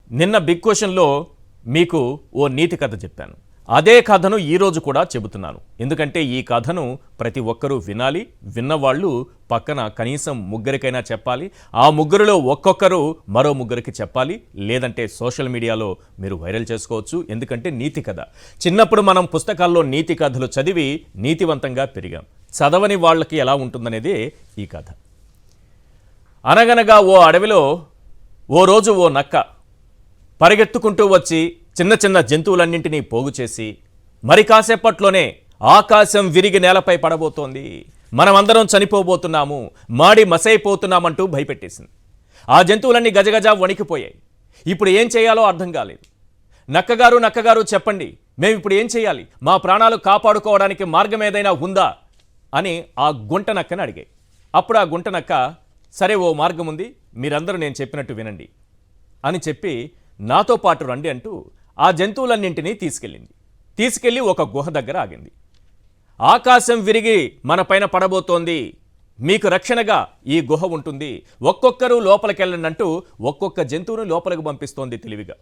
నిన్న బిగ్ క్వశ్చన్లో మీకు ఓ నీతి కథ చెప్పాను. అదే కథను ఈరోజు కూడా చెబుతున్నాను. ఎందుకంటే ఈ కథను ప్రతి ఒక్కరూ వినాలి. విన్నవాళ్ళు పక్కన కనీసం ముగ్గురికైనా చెప్పాలి. ఆ ముగ్గురిలో ఒక్కొక్కరు మరో ముగ్గురికి చెప్పాలి. లేదంటే సోషల్ మీడియాలో మీరు వైరల్ చేసుకోవచ్చు. ఎందుకంటే నీతి కథ. చిన్నప్పుడు మనం పుస్తకాల్లో నీతి కథలు చదివి నీతివంతంగా పెరిగాం. చదవని వాళ్ళకి ఎలా ఉంటుందనేదే ఈ కథ. అనగనగా ఓ అడవిలో ఓ రోజు ఓ నక్క పరిగెత్తుకుంటూ వచ్చి చిన్న చిన్న జంతువులన్నింటినీ పోగు చేసి మరి కాసేపట్లోనే ఆకాశం విరిగి నేలపై పడబోతోంది, మనమందరం చనిపోబోతున్నాము, మాడి మసైపోతున్నామంటూ భయపెట్టేసింది. ఆ జంతువులన్నీ గజగజ వణికిపోయాయి. ఇప్పుడు ఏం చేయాలో అర్థం కాలేదు. నక్కగారు చెప్పండి, మేము ఇప్పుడు ఏం చేయాలి? మా ప్రాణాలు కాపాడుకోవడానికి మార్గం ఏదైనా ఉందా అని ఆ గుంట నక్కని అడిగాయి. అప్పుడు ఆ గుంట నక్క, సరే ఓ మార్గం ఉంది, మీరందరూ నేను చెప్పినట్టు వినండి అని చెప్పి నాతో పాటు రండి అంటూ ఆ జంతువులన్నింటినీ తీసుకెళ్ళి ఒక గుహ దగ్గర ఆగింది. ఆకాశం విరిగి మన పైన పడబోతోంది, మీకు రక్షణగా ఈ గుహ ఉంటుంది, ఒక్కొక్కరు లోపలికెళ్ళండి అంటూ ఒక్కొక్క జంతువును లోపలికి పంపిస్తోంది తెలివిగా.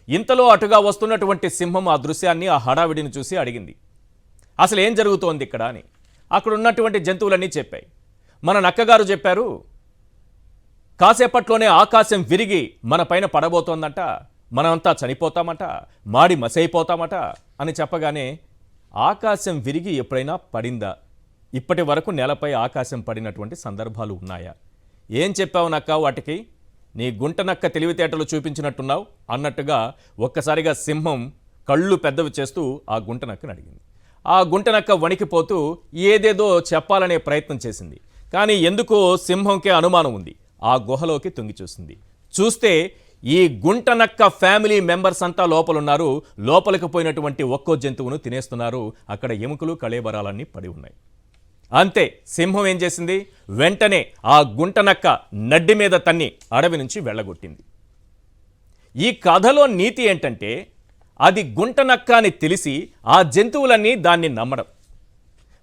ఇంతలో అటుగా వస్తున్నటువంటి సింహం ఆ దృశ్యాన్ని, ఆ హడావిడిని చూసి అడిగింది, అసలు ఏం జరుగుతోంది ఇక్కడ అని. అక్కడ ఉన్నటువంటి జంతువులన్నీ చెప్పాయి. మన నక్కగారు చెప్పారు, కాసేపట్లోనే ఆకాశం విరిగి మన పైన పడబోతోందంట, మనమంతా చనిపోతామట, మాడి మసైపోతామట అని చెప్పగానే, ఆకాశం విరిగి ఎప్పుడైనా పడిందా? ఇప్పటి వరకు నేలపై ఆకాశం పడినటువంటి సందర్భాలు ఉన్నాయా? ఏం చెప్పావు నక్క వాటికి? నీ గుంట నక్క తెలివితేటలు చూపించినట్టున్నావు అన్నట్టుగా ఒక్కసారిగా సింహం కళ్ళు పెద్దవి చేస్తూ ఆ గుంట నక్కని అడిగింది. ఆ గుంట నక్క వణికిపోతూ ఏదేదో చెప్పాలనే ప్రయత్నం చేసింది. కానీ ఎందుకో సింహంకే అనుమానం ఉంది. ఆ గుహలోకి తొంగి చూస్తే ఈ గుంట నక్క ఫ్యామిలీ మెంబర్స్ అంతా లోపలున్నారు. లోపలికి పోయినటువంటి ఒక్కో జంతువును తినేస్తున్నారు. అక్కడ ఎముకలు కళేబరాలన్నీ పడి ఉన్నాయి. అంతే, సింహం ఏం చేసింది? వెంటనే ఆ గుంట నక్క నడ్డి మీద తన్ని అడవి నుంచి వెళ్ళగొట్టింది. ఈ కథలో నీతి ఏంటంటే, అది గుంట నక్క అని తెలిసి ఆ జంతువులన్నీ దాన్ని నమ్మడం.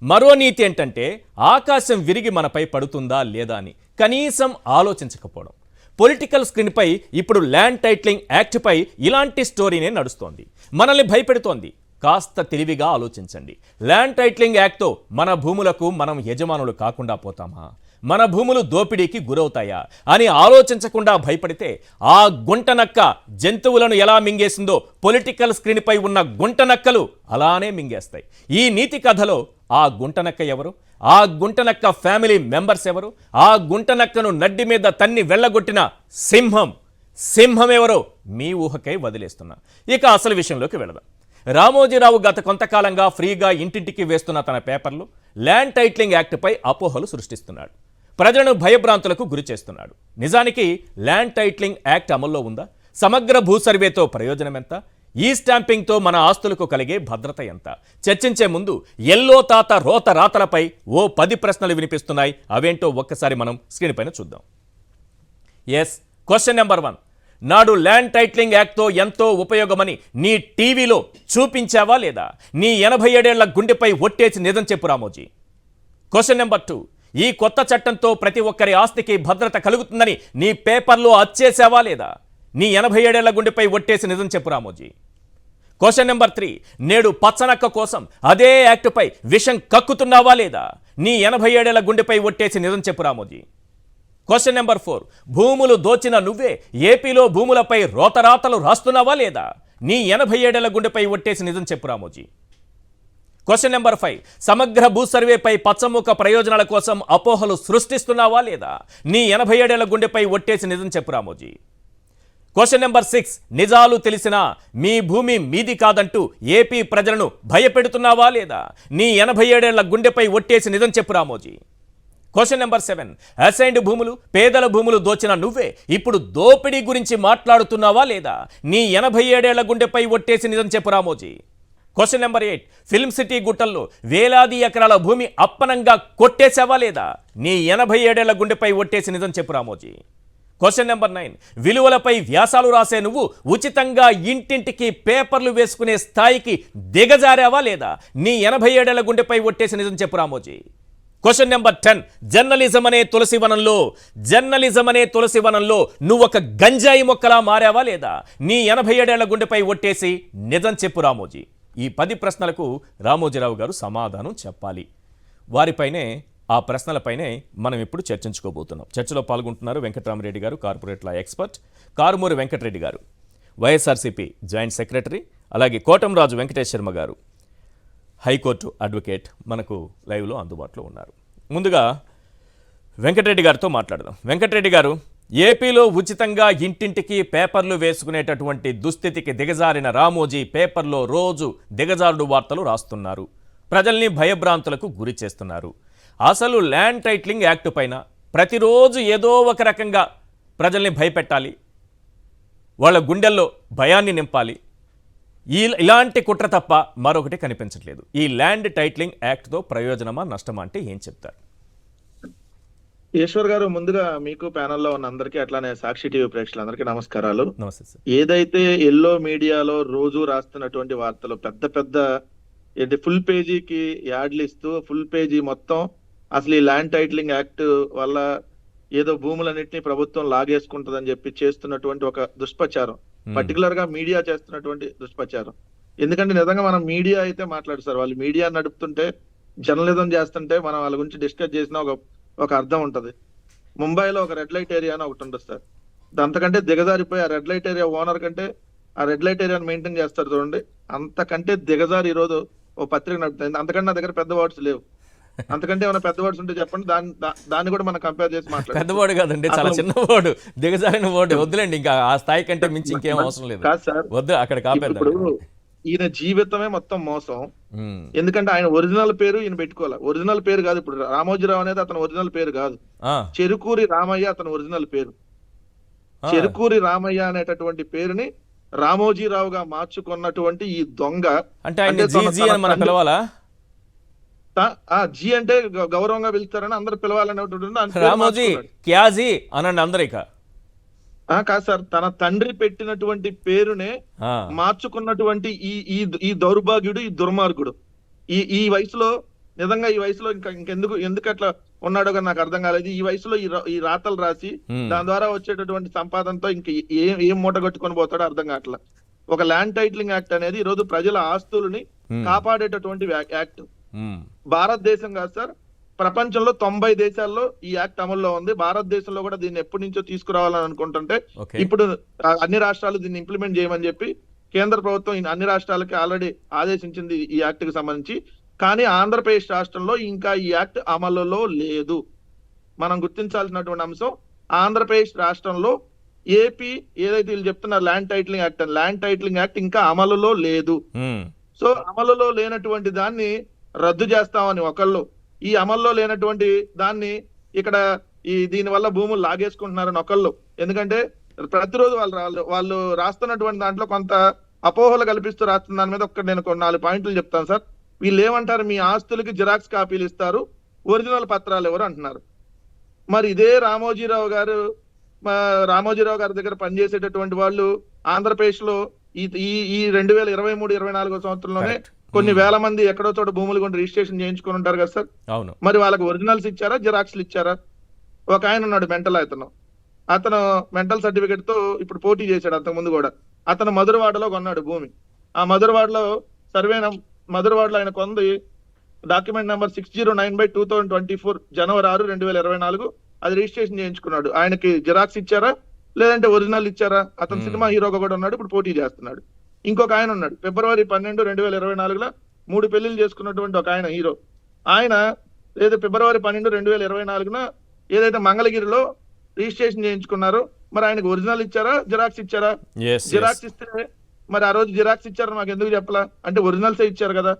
మరో నీతి ఏంటంటే, ఆకాశం విరిగి మనపై పడుతుందా లేదా అని కనీసం ఆలోచించకపోవడం. పొలిటికల్ స్క్రీన్పై ఇప్పుడు ల్యాండ్ టైటిలింగ్ యాక్ట్పై ఇలాంటి స్టోరీనే నడుస్తోంది. మనల్ని భయపెడుతోంది. కాస్త తెలివిగా ఆలోచించండి. ల్యాండ్ టైటిలింగ్ యాక్ట్తో మన భూములకు మనం యజమానులు కాకుండా పోతామా? మన భూములు దోపిడీకి గురవుతాయా అని ఆలోచించకుండా భయపడితే ఆ గుంట నక్క జంతువులను ఎలా మింగేసిందో పొలిటికల్ స్క్రీన్పై ఉన్న గుంట నక్కలు అలానే మింగేస్తాయి. ఈ నీతి కథలో ఆ గుంట నక్క ఎవరు? ఆ గుంట నక్క ఫ్యామిలీ మెంబర్స్ ఎవరు? ఆ గుంట నక్కను నడ్డి మీద తన్ని వెళ్ళగొట్టిన సింహం ఎవరో మీ ఊహకై వదిలేస్తున్నా. ఇక అసలు విషయంలోకి వెళదాం. రామోజీరావు గత కొంతకాలంగా ఫ్రీగా ఇంటింటికి వేస్తున్న తన పేపర్లు ల్యాండ్ టైటిలింగ్ యాక్ట్పై అపోహలు సృష్టిస్తున్నాడు. ప్రజలను భయభ్రాంతులకు గురి చేస్తున్నాడు. నిజానికి ల్యాండ్ టైటిలింగ్ యాక్ట్ అమల్లో ఉందా? సమగ్ర భూ సర్వేతో ప్రయోజనం ఎంత? ఈ స్టాంపింగ్తో మన ఆస్తులకు కలిగే భద్రత ఎంత? చర్చించే ముందు ఎల్లో తాత రోత రాతలపై ఓ 10 ప్రశ్నలు వినిపిస్తున్నాయి. అవేంటో ఒక్కసారి మనం స్క్రీన్ పైన చూద్దాం. Yes, question number 1. నాడు ల్యాండ్ టైటిలింగ్ యాక్ట్తో ఎంతో ఉపయోగమని నీ టీవీలో చూపించావా లేదా? నీ 87 ఏళ్ల గుండెపై ఒట్టేసి నిజం చెప్పు రామోజీ. Question number 2. ఈ కొత్త చట్టంతో ప్రతి ఒక్కరి ఆస్తికి భద్రత కలుగుతుందని నీ పేపర్లో అచ్చేసావా లేదా? నీ 87 ఏళ్ల గుండెపై ఒట్టేసి నిజం చెప్పు రామోజీ. Question number 3. నేడు పచ్చనక్క కోసం అదే యాక్టుపై విషం కక్కుతున్నావా లేదా? నీ 87 ఏళ్ల గుండెపై ఒట్టేసి నిజం చెప్పు రామోజీ. Question number 4. భూములు దోచిన నువ్వే ఏపీలో భూములపై రోతరాతలు రాస్తున్నావా లేదా? నీ 87 ఏళ్ల గుండెపై ఒట్టేసి నిజం చెప్పు రామోజీ. Question number 5. సమగ్ర భూ సర్వేపై పచ్చముఖ ప్రయోజనాల కోసం అపోహలు సృష్టిస్తున్నావా లేదా? నీ 87 ఏళ్ల గుండెపై ఒట్టేసి నిజం చెప్పు రామోజీ. Question number 6. నిజాలు తెలిసినా మీ భూమి మీది కాదంటూ ఏపీ ప్రజలను భయపెడుతున్నావా లేదా? నీ 87 ఏళ్ల గుండెపై ఒట్టేసి నిజం చెప్పు రామోజీ. Question number 7. అసైన్డ్ భూములు, పేదల భూములు దోచిన నువ్వే ఇప్పుడు దోపిడీ గురించి మాట్లాడుతున్నావా లేదా? నీ 87 ఏళ్ల గుండెపై ఒట్టేసి నిజం చెప్పు Ramoji. Question number 8. Film city గుట్టల్లో వేలాది ఎకరాల భూమి అప్పనంగా కొట్టేశావా లేదా? నీ 87 ఏళ్ల గుండెపై ఒట్టేసి నిజం చెప్పు రామోజీ. Question number 9. విలువలపై వ్యాసాలు రాసే నువ్వు ఉచితంగా ఇంటింటికి పేపర్లు వేసుకునే స్థాయికి దిగజారావా లేదా? నీ 87 ఏళ్ల గుండెపై ఒట్టేసి నిజం చెప్పు రామోజీ. క్వశ్చన్ నెంబర్ 10, జర్నలిజం అనే తులసి వనంలో నువ్వు ఒక గంజాయి మొక్కలా మారావా లేదా? నీ 87 ఏళ్ల గుండెపై ఒట్టేసి నిజం చెప్పు రామోజీ. ఈ 10 ప్రశ్నలకు రామోజీరావు గారు సమాధానం చెప్పాలి. వారిపైనే, ఆ ప్రశ్నలపైనే మనం ఇప్పుడు చర్చించుకోబోతున్నాం. చర్చలో పాల్గొంటున్నారు వెంకటరామరెడ్డి గారు, corporate law expert, Karumuri Venkatareddy గారు, వైఎస్ఆర్సీపీ జాయింట్ సెక్రటరీ, అలాగే కోటంరాజు వెంకటేష్ శర్మ గారు, హైకోర్టు అడ్వకేట్ మనకు లైవ్లో అందుబాటులో ఉన్నారు. ముందుగా వెంకటరెడ్డి గారితో మాట్లాడదాం. వెంకటరెడ్డి గారు, ఏపీలో ఉచితంగా ఇంటింటికి పేపర్లు వేసుకునేటటువంటి దుస్థితికి దిగజారిన రామోజీ పేపర్లో రోజు దిగజారుడు వార్తలు రాస్తున్నారు, ప్రజల్ని భయభ్రాంతులకు గురి చేస్తున్నారు. అసలు ల్యాండ్ టైటిలింగ్ యాక్ట్ పైన ప్రతిరోజు ఏదో ఒక రకంగా ప్రజల్ని భయపెట్టాలి, వాళ్ళ గుండెల్లో భయాన్ని నింపాలి. ఇలాంటి కుట్ర తప్ప మరొకటి కనిపించట్లేదు. ఈ ల్యాండ్ టైటిలింగ్ యాక్ట్తో ప్రయోజనమా నష్టమా అంటే ఏం చెప్తారు? ఈశ్వర్ గారు, ముందుగా మీకు ప్యానెల్లో ఉన్న అందరికీ, అట్లానే సాక్షి టీవీ ప్రేక్షకులందరికీ నమస్కారాలు. నమస్తే సార్. ఏదైతే ఎల్లో మీడియాలో రోజు రాస్తున్నటువంటి వార్తలు, పెద్ద పెద్ద ఫుల్ పేజీకి యాడ్లు ఇస్తూ ఫుల్ పేజీ మొత్తం అసలు ఈ ల్యాండ్ టైటిలింగ్ యాక్ట్ వల్ల ఏదో భూములన్నింటినీ ప్రభుత్వం లాగేసుకుంటుందని చెప్పి చేస్తున్నటువంటి ఒక దుష్ప్రచారం, పర్టికులర్ గా మీడియా చేస్తున్నటువంటి దుష్ప్రచారం. ఎందుకంటే నిజంగా మనం మీడియా అయితే మాట్లాడు సార్, వాళ్ళు మీడియా నడుపుతుంటే, జర్నలిజం చేస్తుంటే మనం వాళ్ళ గురించి డిస్కస్ చేసిన ఒక అర్థం ఉంటది. ముంబైలో ఒక రెడ్ లైట్ ఏరియా అని ఒకటి ఉంటుంది సార్, అంతకంటే దిగజారిపోయి ఆ రెడ్ లైట్ ఏరియా ఓనర్ కంటే ఆ రెడ్ లైట్ ఏరియాని మెయింటైన్ చేస్తారు చూడండి, అంతకంటే దిగజారి ఈరోజు ఓ పత్రిక నడుపుతుంది. అంతకంటే నా దగ్గర పెద్ద వర్డ్స్ లేవు. అంతకంటే ఏమైనా పెద్ద వర్డ్స్ ఉంటే చెప్పండి, దాన్ని కూడా మనం కంపేర్ చేసి మాట్లాడాలి. పెద్ద వర్డ్ కాదండి, చాలా చిన్న వర్డ్, దిగజారిన వర్డ్. వద్దులేండి, ఇంకా ఆ స్థాయి కంటే మించి ఇంకేం అవసరం లేదు. కాదు సార్, వద్దు, అక్కడ కాపేద్దాం. ఇప్పుడు ఈయన జీవితమే మొత్తం మోసం. ఎందుకంటే ఆయన ఒరిజినల్ పేరు ఈయన పెట్టుకోవాలి. ఒరిజినల్ పేరు కాదు, ఇప్పుడు రామోజీరావు అనేది అతని ఒరిజినల్ పేరు కాదు, చెరుకూరి రామయ్య అతని ఒరిజినల్ పేరు. చెరుకూరి రామయ్య అనేటటువంటి పేరుని రామోజీరావుగా మార్చుకున్నటువంటి ఈ దొంగ అంటే పిలవాలా? జీ అంటే గౌరవంగా పిలుస్తారని అందరు పిలవాలనేటువంటి రామోజీ క్యాజీ అనండి అందరు. ఇక కాదు సార్, తన తండ్రి పెట్టినటువంటి పేరునే మార్చుకున్నటువంటి ఈ దౌర్భాగ్యుడు, ఈ దుర్మార్గుడు ఈ వయసులో, నిజంగా ఈ వయసులో ఎందుకు అట్లా ఉన్నాడో కానీ నాకు అర్థం కాలేదు. ఈ వయసులో ఈ రాతలు రాసి దాని ద్వారా వచ్చేటటువంటి సంపాదనతో ఇంక ఏం మూట కట్టుకొని పోతాడో అర్థం కావట్లా. ఒక ల్యాండ్ టైటిలింగ్ యాక్ట్ అనేది ఈ రోజు ప్రజల ఆస్తులని కాపాడేటటువంటి యాక్ట్. భారతదేశం కాదు సార్, ప్రపంచంలో 90 దేశాల్లో ఈ యాక్ట్ అమల్లో ఉంది. భారతదేశంలో కూడా దీన్ని ఎప్పటి నుంచో తీసుకురావాలని అనుకుంటుంటే ఇప్పుడు అన్ని రాష్ట్రాలు దీన్ని ఇంప్లిమెంట్ చేయమని చెప్పి కేంద్ర ప్రభుత్వం అన్ని రాష్ట్రాలకి ఆల్రెడీ ఆదేశించింది ఈ యాక్ట్ కి సంబంధించి. కానీ ఆంధ్రప్రదేశ్ రాష్ట్రంలో ఇంకా ఈ యాక్ట్ అమలులో లేదు. మనం గుర్తించాల్సినటువంటి అంశం, ఆంధ్రప్రదేశ్ రాష్ట్రంలో ఏపీ ఏదైతే వీళ్ళు చెప్తున్నారు ల్యాండ్ టైటిలింగ్ యాక్ట్ ఇంకా అమలులో లేదు. సో అమలులో లేనటువంటి దాన్ని రద్దు చేస్తామని ఒకళ్ళు, ఈ అమల్లో లేనటువంటి దాన్ని ఇక్కడ దీని వల్ల భూములు లాగేసుకుంటున్నారని ఒకళ్ళు. ఎందుకంటే ప్రతిరోజు వాళ్ళు రాస్తున్నటువంటి దాంట్లో కొంత అపోహలు కల్పిస్తూ రాస్తున్న దాని మీద నేను 4 పాయింట్లు చెప్తాను సార్. వీళ్ళు ఏమంటారు, మీ ఆస్తులకి జిరాక్స్ కాపీలు ఇస్తారు, ఒరిజినల్ పత్రాలు ఎవరు అంటున్నారు. మరి ఇదే రామోజీరావు గారి దగ్గర పనిచేసేటటువంటి వాళ్ళు ఆంధ్రప్రదేశ్ లో ఈ 2023-24 సంవత్సరంలోనే కొన్ని వేల మంది ఎక్కడో చోట భూములు కొని రిజిస్ట్రేషన్ చేయించుకుని ఉంటారు కదా సార్. అవును. మరి వాళ్ళకి ఒరిజినల్స్ ఇచ్చారా, జిరాక్స్లు ఇచ్చారా? ఒక ఆయన ఉన్నాడు మెంటల్, అతను మెంటల్ సర్టిఫికేట్ తో ఇప్పుడు పోటీ చేశాడు. అంతకుముందు కూడా అతను మధురవాడలో కొన్నాడు భూమి. ఆ మధురవాడలో మధురవాడలో ఆయన కొంది డాక్యుమెంట్ నెంబర్ 609/2024 జనవరి 6, 2024 అది రిజిస్ట్రేషన్ చేయించుకున్నాడు. ఆయనకి జిరాక్స్ ఇచ్చారా లేదంటే ఒరిజినల్ ఇచ్చారా? అతను సినిమా హీరోగా కూడా ఉన్నాడు, ఇప్పుడు పోటీ చేస్తున్నాడు. ఇంకొక ఆయన ఉన్నాడు, ఫిబ్రవరి 12, 2024 3 పెళ్లిళ్ళు చేసుకున్నటువంటి ఒక ఆయన హీరో. ఆయన ఏదో ఫిబ్రవరి 12, 2024 ఏదైతే మంగళగిరిలో రిజిస్ట్రేషన్ చేయించుకున్నారో, మరి ఆయనకు ఒరిజినల్ ఇచ్చారా, జిరాక్స్ ఇచ్చారా? జిరాక్స్ ఇస్తే మరి ఆ రోజు జిరాక్స్ ఇచ్చారని మాకు ఎందుకు చెప్పలా? అంటే ఒరిజినల్సే ఇచ్చారు కదా,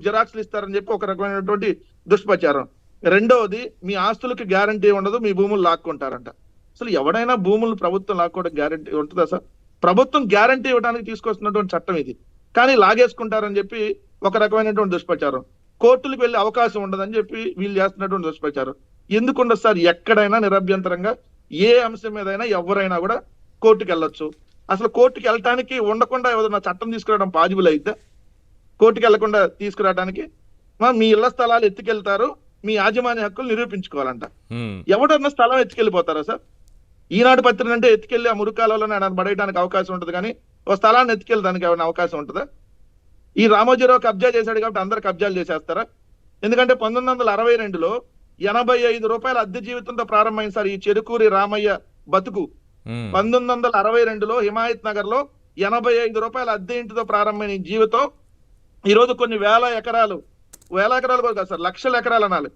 జిరాక్స్లు ఇస్తారని చెప్పి ఒక రకమైనటువంటి దుష్ప్రచారం. రెండవది, మీ ఆస్తులకి గ్యారంటీ ఉండదు, మీ భూములు లాక్కుంటారంట. అసలు ఎవడైనా భూములు ప్రభుత్వం లాక్కోవడం గ్యారంటీ ఉంటుందా సార్? ప్రభుత్వం గ్యారంటీ ఇవ్వడానికి తీసుకొస్తున్నటువంటి చట్టం ఇది, కానీ లాగేసుకుంటారని చెప్పి ఒక రకమైనటువంటి దుష్ప్రచారం. కోర్టులకు వెళ్ళే అవకాశం ఉండదని చెప్పి వీళ్ళు చేస్తున్నటువంటి దుష్ప్రచారం. ఎందుకుండదు సార్? ఎక్కడైనా నిరభ్యంతరంగా ఏ అంశం మీదైనా ఎవరైనా కూడా కోర్టుకు వెళ్ళొచ్చు. అసలు కోర్టుకి వెళ్ళటానికి ఉండకుండా ఏదైనా చట్టం తీసుకురావడం పాజిబుల్ అయితే, కోర్టుకి వెళ్లకుండా తీసుకురావడానికి మీ ఇళ్ల స్థలాలు ఎత్తుకెళ్తారు, మీ యాజమాన్య హక్కులు నిరూపించుకోవాలంట. ఉమ్, ఎవడన్నా స్థలం ఎత్తుకెళ్ళిపోతారా సార్? ఈనాడు పత్రిక అంటే ఎత్తుకెళ్ళి ఆ మురుకాలలో పడేయడానికి అవకాశం ఉంటుంది, కానీ ఓ స్థలాన్ని ఎత్తుకెళ్ళడానికి ఏమైనా అవకాశం ఉంటుందా? ఈ రామోజీరావు కబ్జా చేశాడు కాబట్టి అందరు కబ్జాలు చేసేస్తారా? ఎందుకంటే 1962లో 85 రూపాయల అద్దె జీవితంతో ప్రారంభమైంది సార్ ఈ చెరుకూరి రామయ్య బతుకు. ఉమ్, 1962లో హిమాయత్ నగర్ లో 85 రూపాయల అద్దె ఇంటితో ప్రారంభమైన ఈ జీవితం ఈ రోజు కొన్ని వేల ఎకరాలు కూడా కాదు సార్, లక్షల ఎకరాలు అనాలి,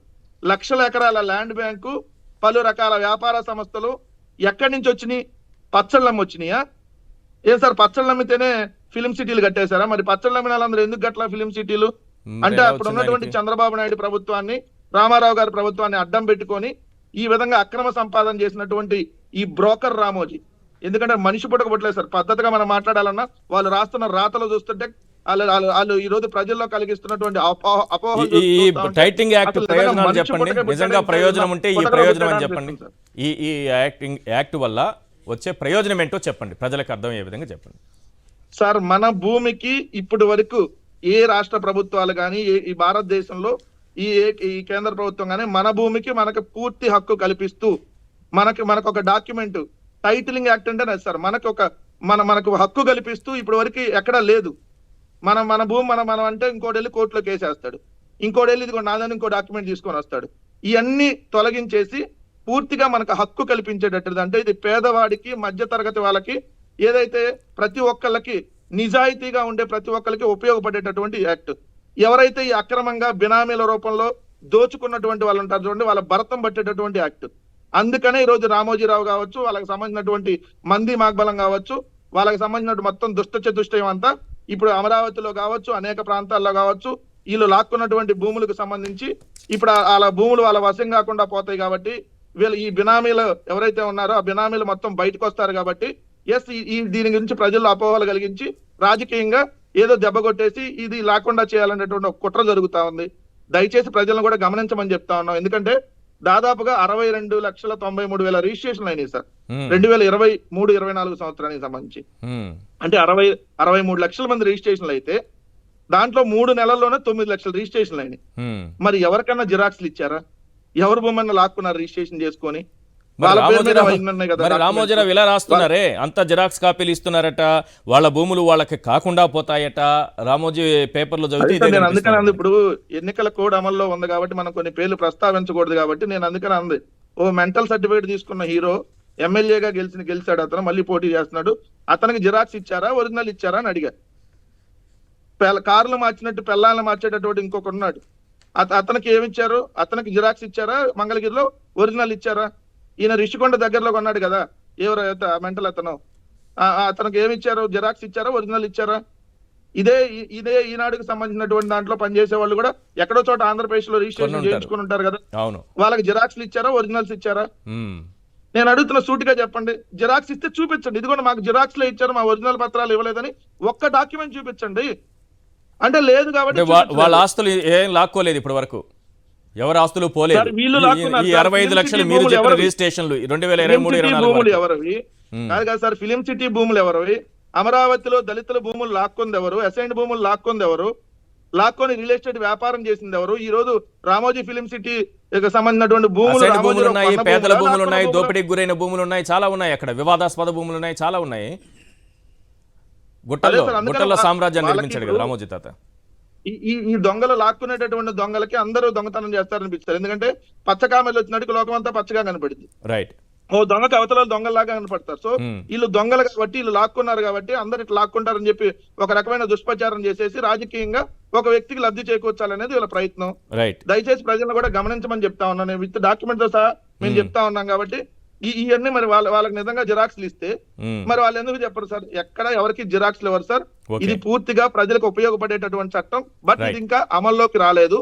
లక్షల ఎకరాల ల్యాండ్ బ్యాంకు, పలు రకాల వ్యాపార సంస్థలు ఎక్కడి నుంచి వచ్చినాయి? పచ్చళ్ళమ్మ వచ్చినాయా? ఏం సార్ పచ్చళ్ళు అమ్మితేనే ఫిలిం సిటీలు కట్టేశారా? మరి పచ్చళ్ళు అమ్మిన వాళ్ళందరూ ఎందుకు గట్ల ఫిలిం సిటీలు? మరి అంటే ఎలా అప్పుడు వచ్చింది ఉన్నటువంటి దానికి? చంద్రబాబు నాయుడు ప్రభుత్వాన్ని, రామారావు గారి ప్రభుత్వాన్ని అడ్డం పెట్టుకొని ఈ విధంగా అక్రమ సంపాదన చేసినటువంటి ఈ బ్రోకర్ రామోజీ. ఎందుకంటే మనిషి పుట్టకపోవట్లేదు సార్, పద్ధతిగా మనం మాట్లాడాలన్నా వాళ్ళు రాస్తున్న రాతలు చూస్తుంటే వాళ్ళు ఈ రోజు ప్రజల్లో కలిగిస్తున్నటువంటి అపోహలు ఈ చూస్తా ఉంటే టైటింగ్ యాక్ట్ అసలు నిజంగా ప్రయోజనాలు మనిషి చెప్పండి, పుట్టక నిజంగా పుట్టక ప్రయోజనం ఉంటే ఈ పుట్టక ప్రయోజనం పుట్టక అని చెప్పండి. అనిపిస్తుంది సార్. ఈ యాక్ట్ వల్ల వచ్చే ప్రయోజనం ఏంటో చెప్పండి, ప్రజలకు అర్థమయ్యే విధంగా చెప్పండి. సార్ మన భూమికి ఇప్పటి వరకు ఏ రాష్ట్ర ప్రభుత్వాలు కానీ ఈ భారతదేశంలో ఈ కేంద్ర ప్రభుత్వం కానీ మన భూమికి మనకు పూర్తి హక్కు కల్పిస్తూ మనకు ఒక డాక్యుమెంట్ టైటిలింగ్ యాక్ట్ అంటే సార్ మనకు హక్కు కల్పిస్తూ ఇప్పటి వరకు ఎక్కడా లేదు. మన భూమి మనం అంటే ఇంకోటి వెళ్ళి కోర్టులో కేసేస్తాడు, ఇంకోటి వెళ్ళి ఇదిగో నాదని ఇంకో డాక్యుమెంట్ తీసుకొని వస్తాడు. ఇవన్నీ తొలగించేసి పూర్తిగా మనకు హక్కు కల్పించేటట్టు, అంటే ఇది పేదవాడికి, మధ్య తరగతి వాళ్ళకి, ఏదైతే ప్రతి ఒక్కళ్ళకి నిజాయితీగా ఉండే ప్రతి ఒక్కరికి ఉపయోగపడేటటువంటి యాక్ట్. ఎవరైతే ఈ అక్రమంగా బినామీల రూపంలో దోచుకున్నటువంటి వాళ్ళు ఉంటారు చూడండి, వాళ్ళ భరతం పట్టేటటువంటి యాక్ట్. అందుకనే ఈ రోజు రామోజీరావు కావచ్చు, వాళ్ళకి సంబంధించినటువంటి మంది మాగ్బలం కావచ్చు, వాళ్ళకి సంబంధించిన మొత్తం దుష్ట చతుష్టయం అంతా ఇప్పుడు అమరావతిలో కావచ్చు, అనేక ప్రాంతాల్లో కావచ్చు, వీళ్ళు లాక్కున్నటువంటి భూములకు సంబంధించి ఇప్పుడు వాళ్ళ భూములు వాళ్ళ వశం కాకుండా పోతాయి. కాబట్టి వీళ్ళు ఈ బినామీలు ఎవరైతే ఉన్నారో ఆ బినామీలు మొత్తం బయటకు వస్తారు. కాబట్టి దీని గురించి ప్రజల్లో అపోహలు కలిగించి రాజకీయంగా ఏదో దెబ్బ కొట్టేసి ఇది లేకుండా చేయాలనేటువంటి ఒక కుట్ర జరుగుతా ఉంది. దయచేసి ప్రజలను కూడా గమనించమని చెప్తా ఉన్నాం. ఎందుకంటే దాదాపుగా 62,93,000 రిజిస్ట్రేషన్లు అయినాయి సార్ 2023-24 సంవత్సరానికి సంబంధించి. అంటే 63 లక్షల మంది రిజిస్ట్రేషన్లు అయితే దాంట్లో 3 నెలల్లోనే 9 లక్షల రిజిస్ట్రేషన్లు అయినాయి. మరి ఎవరికన్నా జిరాక్స్లు ఇచ్చారా? ఎవరు భూమన్నా లాక్కున్నారు రిజిస్ట్రేషన్ చేసుకొని? రామోజీరావు ఇలా రాస్తున్నారే, అంత జిరాక్స్ కాపీలు ఇస్తున్నారట, వాళ్ళ భూములు వాళ్ళకి కాకుండా పోతాయట, రామోజీ పేపర్లో చదివితే. నేను అందుకని ఇప్పుడు ఎన్నికల కోడ్ అమల్లో ఉంది కాబట్టి మనం కొన్ని పేర్లు ప్రస్తావించకూడదు కాబట్టి నేను అందుకని అంది. ఓ మెంటల్ సర్టిఫికేట్ తీసుకున్న హీరో ఎమ్మెల్యేగా గెలిచాడు, అతను మళ్ళీ పోటీ చేస్తున్నాడు, అతనికి జిరాక్స్ ఇచ్చారా, ఒరిజినల్ ఇచ్చారా అని అడిగా. కార్లు మార్చినట్టు పెళ్ళాలను మార్చేటటువంటి ఇంకొక ఉన్నాడు, అతనికి ఏమిచ్చారు? అతనికి జిరాక్స్ ఇచ్చారా, మంగళగిరిలో ఒరిజినల్ ఇచ్చారా? ఈయన రిషికొండ దగ్గరలో కొన్నాడు కదా, ఎవరు మెంటల్ అతనికి ఏమిచ్చారు? జిరాక్స్ ఇచ్చారా, ఒరిజినల్ ఇచ్చారా? ఇదే ఈనాడుకి సంబంధించినటువంటి దాంట్లో పనిచేసే వాళ్ళు కూడా ఎక్కడో చోట ఆంధ్రప్రదేశ్ లో రిజిస్ట్రేషన్ చేయించుకుని ఉంటారు కదా, వాళ్ళకి జిరాక్స్లు ఇచ్చారా, ఒరిజినల్స్ ఇచ్చారా? నేను అడుగుతున్న సూటిగా చెప్పండి. జిరాక్స్ ఇస్తే చూపించండి, ఇది కూడా మాకు జిరాక్స్ లో ఇచ్చారు, మా ఒరిజినల్ పత్రాలు ఇవ్వలేదని ఒక్క డాక్యుమెంట్ చూపించండి. అంటే లేదు కాబట్టి వాళ్ళ ఆస్తులు ఏం లాక్కోలేదు ఇప్పటి వరకు, ఎవరు ఆస్తులు పోలేదు. ఈ 65 లక్షలు మీరు చెప్పిన రిజిస్ట్రేషన్లు 2023-24 ఎవరవి కాదు కదా సార్. ఫిలిం సిటీ భూములు ఎవరవి? అమరావతిలో దళితుల భూములు లాక్కుంది ఎవరు? అసైన్డ్ భూములు లాక్కుంది ఎవరు? లాక్కొని రియల్ ఎస్టేట్ వ్యాపారం చేసింది ఎవరు? ఈ రోజు రామోజీ ఫిలిం సిటీ సంబంధించినటువంటి భూములు ఉన్నాయి, పేదల భూములు ఉన్నాయి, దోపిడీకి గురైన భూములు ఉన్నాయి, చాలా ఉన్నాయి, అక్కడ వివాదాస్పద భూములు ఉన్నాయి, చాలా ఉన్నాయి. గుట్టల్లో సామ్రాజ్యాన్ని నిర్మించాడు కదా రామోజీ తాత. ఈ దొంగలు లాక్కునేటటువంటి దొంగలకి అందరూ దొంగతనం చేస్తారనిపిస్తారు. ఎందుకంటే పచ్చకామెలు వచ్చినట్టు లోకమంతా పచ్చగా కనపడింది. రైట్. ఓ దొంగ అవతల దొంగలాగా కనపడతారు. సో వీళ్ళు దొంగలు కాబట్టి, వీళ్ళు లాక్కున్నారు కాబట్టి అందరు ఇట్లా లాక్కుంటారని చెప్పి ఒక రకమైన దుష్ప్రచారం చేసేసి రాజకీయంగా ఒక వ్యక్తికి లబ్ధి చేకూర్చాలనేది వీళ్ళ ప్రయత్నం. దయచేసి ప్రజలను కూడా గమనించమని చెప్తా ఉన్నాను. విత్ డాక్యుమెంట్ తో సహా మేము చెప్తా ఉన్నాం. కాబట్టి ఇవన్నీ మరి వాళ్ళకి నిజంగా జిరాక్స్లు ఇస్తే మరి వాళ్ళు ఎందుకు చెప్పరు సార్? ఎక్కడ ఎవరికి జిరాక్స్లు ఇవ్వరు సార్. ఇది పూర్తిగా ప్రజలకు ఉపయోగపడేటటువంటి చట్టం. బట్ ఇది ఇంకా అమల్లోకి రాలేదు.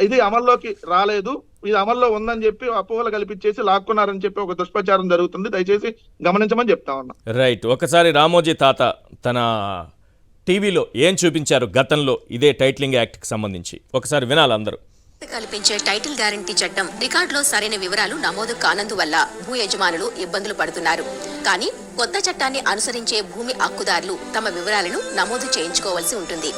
ఇది అమల్లోకి రాలేదు, ఇది అమల్లో ఉందని చెప్పి అపోహలు కల్పించేసి లాక్కున్నారని చెప్పి ఒక దుష్ప్రచారం జరుగుతుంది. దయచేసి గమనించమని చెప్తా ఉన్నా. రైట్. ఒకసారి రామోజీ తాత తన టీవీలో ఏం చూపించారు గతంలో ఇదే టైటిలింగ్ యాక్ట్ కి సంబంధించి ఒకసారి వినాలి అందరూ. కల్పించే టైటిల్ గ్యారంటీ చట్టం రికార్డులో సరైన వివరాలు నమోదు కానందువల్ల భూ యజమానులు ఇబ్బందులు పడుతున్నారు. కానీ కొత్త చట్టాన్ని అనుసరించే భూమి హక్కుదారులు తమ వివరాలను నమోదు చేయించుకోవాల్సి ఉంటుంది.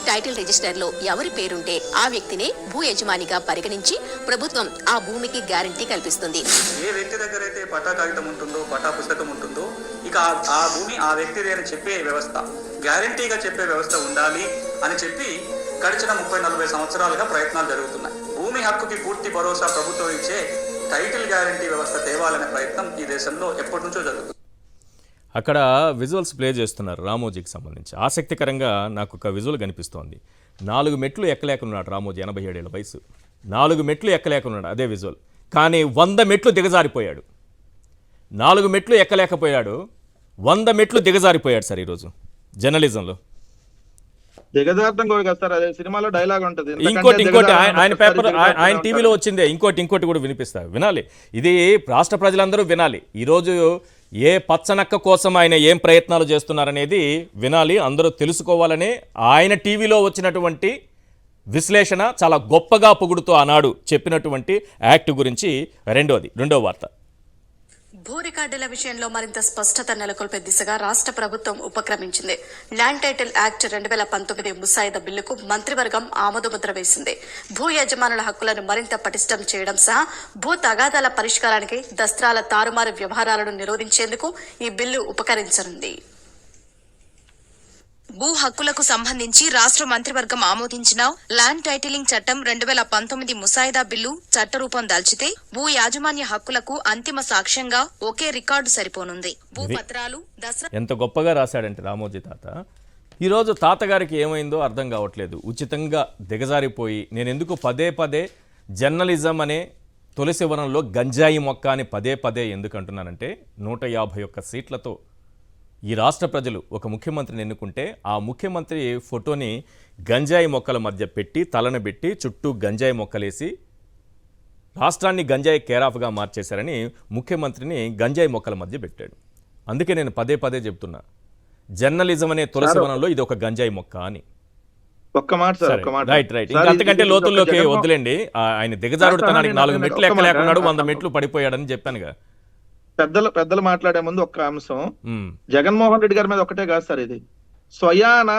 టైటిల్ రిజిస్టర్ లో ఎవరి పేరుంటే ఆ వ్యక్తినే భూ యజమానిగా పరిగణించి ప్రభుత్వం ఆ భూమికి గ్యారంటీ కల్పిస్తుంది. ఏ వ్యక్తి దగ్గర అయితే పట్టా కాగితం ఉంటుందో, పట్టా పుస్తకం ఉంటుందో, ఇక ఆ భూమి ఆ వ్యక్తిదే అని చెప్పే వ్యవస్థ, గ్యారంటీగా చెప్పే వ్యవస్థ ఉండాలి అని చెప్పి గడిచిన 30-40 సంవత్సరాలుగా ప్రయత్నాలు జరుగుతున్నాయి. భూమి హక్కుకి పూర్తి భరోసా ప్రభుత్వం ఇచ్చే టైటిల్ గ్యారంటీ వ్యవస్థ తేవాలనే ప్రయత్నం ఈ దేశంలో ఎప్పటి నుంచో జరుగుతుంది. అక్కడ విజువల్స్ ప్లే చేస్తున్నారు రామోజీకి సంబంధించి. ఆసక్తికరంగా నాకు ఒక విజువల్ కనిపిస్తోంది. 4 మెట్లు ఎక్కలేకున్నాడు రామోజీ, 87 ఏళ్ల వయసు. 4 మెట్లు ఎక్కలేకున్నాడు, అదే విజువల్. కానీ 100 మెట్లు దిగజారిపోయాడు. 4 మెట్లు ఎక్కలేకపోయాడు, 100 మెట్లు దిగజారిపోయాడు సార్ ఈరోజు జర్నలిజంలో. దిగజారడం కూడా కదా సార్, అదే సినిమాలో డైలాగ్ ఉంటుంది. ఇంకోటి ఆయన పేపర్, ఆయన టీవీలో వచ్చిందే ఇంకోటి కూడా వినిపిస్తారు, వినాలి. ఇది రాష్ట్ర ప్రజలందరూ వినాలి. ఈరోజు ఏ పచ్చనక్క కోసం ఆయన ఏం ప్రయత్నాలు చేస్తున్నారనేది వినాలి, అందరూ తెలుసుకోవాలనే ఆయన టీవీలో వచ్చినటువంటి విశ్లేషణ చాలా గొప్పగా పొగుడుతూ ఆనాడు చెప్పినటువంటి యాక్ట్ గురించి. రెండో వార్త. భూ రికార్డుల విషయంలో మరింత స్పష్టత నెలకొల్పే దిశగా రాష్ట్ర ప్రభుత్వం ఉపక్రమించింది. ల్యాండ్ టైటిల్ యాక్ట్ 2019 ముసాయిదా బిల్లుకు మంత్రివర్గం ఆమోదముద్ర వేసింది. భూ యజమానుల హక్కులను మరింత పటిష్టం చేయడం సహా భూ తగాదాల పరిష్కారానికి దస్త్రాల తారుమారు వ్యవహారాలను నిరోధించేందుకు ఈ బిల్లు ఉపకరించనుంది. భూ హక్కులకు సంబంధించి రాష్ట్ర మంత్రివర్గం ఆమోదించిన ల్యాండ్ టైటిలింగ్ చట్టం 2019 ముసాయిదా బిల్లు చట్టరూపం దాల్చితే భూ యాజమాన్య హక్కులకు అంతిమ సాక్ష్యంగా ఒకే రికార్డు సరిపోనుంది. భూపత్రాలు ఎంత గొప్పగా రాశాడంటే రామోజీ తాత. ఈరోజు తాతగారికి ఏమైందో అర్థం కావట్లేదు. ఉచితంగా దిగజారిపోయి నేను ఎందుకు పదే జర్నలిజం అనే తులసివనంలో గంజాయి మొక్క అని పదే ఎందుకు అంటున్నానంటే 151 సీట్లతో ఈ రాష్ట్ర ప్రజలు ఒక ముఖ్యమంత్రిని ఎన్నుకుంటే ఆ ముఖ్యమంత్రి ఫోటోని గంజాయి మొక్కల మధ్య పెట్టి తలను పెట్టి చుట్టూ గంజాయి మొక్కలేసి రాష్ట్రాన్ని గంజాయి కేరాఫ్గా మార్చేశారని ముఖ్యమంత్రిని గంజాయి మొక్కల మధ్య పెట్టాడు. అందుకే నేను పదే చెప్తున్నా, జర్నలిజం అనే తులసివనంలో ఇది ఒక గంజాయి మొక్క అని. ఒక్క మాట సార్, రైట్. అంతకంటే లోతుల్లోకి వదిలేండి. ఆయన దిగజారుడుతనానికి 4 మెట్లు ఎక్కలేకున్నాడు, 100 మెట్లు పడిపోయాడని చెప్పానుగా. పెద్దలు మాట్లాడే ముందు ఒక్క అంశం, జగన్మోహన్ రెడ్డి గారి మీద ఒకటే కాదు సార్, ఇది స్వయాన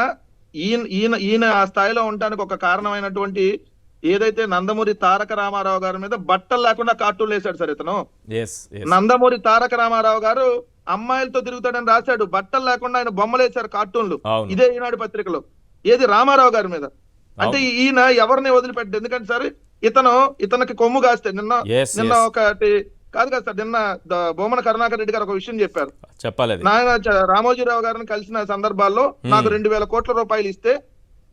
ఈయన ఆ స్థాయిలో ఉండడానికి ఒక కారణమైనటువంటి ఏదైతే నందమూరి తారక రామారావు గారి మీద బట్టలు లేకుండా కార్టూన్లు వేశాడు సార్ ఇతను. నందమూరి తారక రామారావు గారు అమ్మాయిలతో తిరుగుతాడని రాశాడు, బట్టలు లేకుండా ఆయన బొమ్మలు వేశారు కార్టూన్లు. ఇదే ఈనాడు పత్రికలో. ఏది రామారావు గారి మీద. అంటే ఈయన ఎవరిని వదిలిపెట్టాడు. ఎందుకంటే సార్ ఇతనికి కొమ్ము కాస్తే నిన్న ఒకటి కాదు కదా సార్, నిన్న బొమ్మన కరుణాకర్ రెడ్డి గారు ఒక విషయం చెప్పారు. నాయన రామోజీరావు గారిని కలిసిన సందర్భాల్లో నాకు 2,000 కోట్ల రూపాయలు ఇస్తే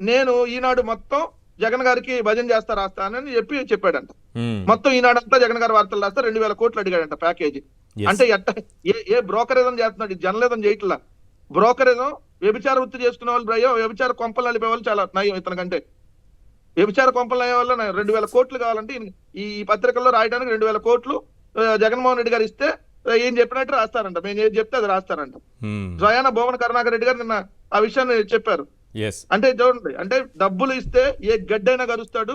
నేను ఈనాడు మొత్తం జగన్ గారికి భజన రాస్తా అని చెప్పాడంట. మొత్తం ఈనాడంతా జగన్ గారి వార్తలు రాస్తా 2,000 కోట్లు అడిగాడంట ప్యాకేజీ. అంటే ఏ బ్రోకరేజం చేస్తున్నాడు, జర్నలిజం చేయట్లా. బ్రోకరేజం వ్యభిచార వృత్తి చేసుకునే వాళ్ళు వ్యభిచార కొంపలు నడిపే వాళ్ళు చాలా నయం ఇతనికంటే. వ్యభిచార కొంపలు నయ్యే వల్ల 2,000 కోట్లు కావాలంటే ఈ పత్రికల్లో రాయడానికి 2,000 కోట్లు జగన్మోహన్ రెడ్డి గారు ఇస్తే ఏం చెప్పినట్టు రాస్తారంట. మేము ఏం చెప్తే అది రాస్తారంట. స్వయాన బొమ్మన కరుణాకర్ రెడ్డి గారు నిన్న ఆ విషయాన్ని చెప్పారు. అంటే చూడండి, అంటే డబ్బులు ఇస్తే ఏ గడ్డైనా గరుస్తాడు.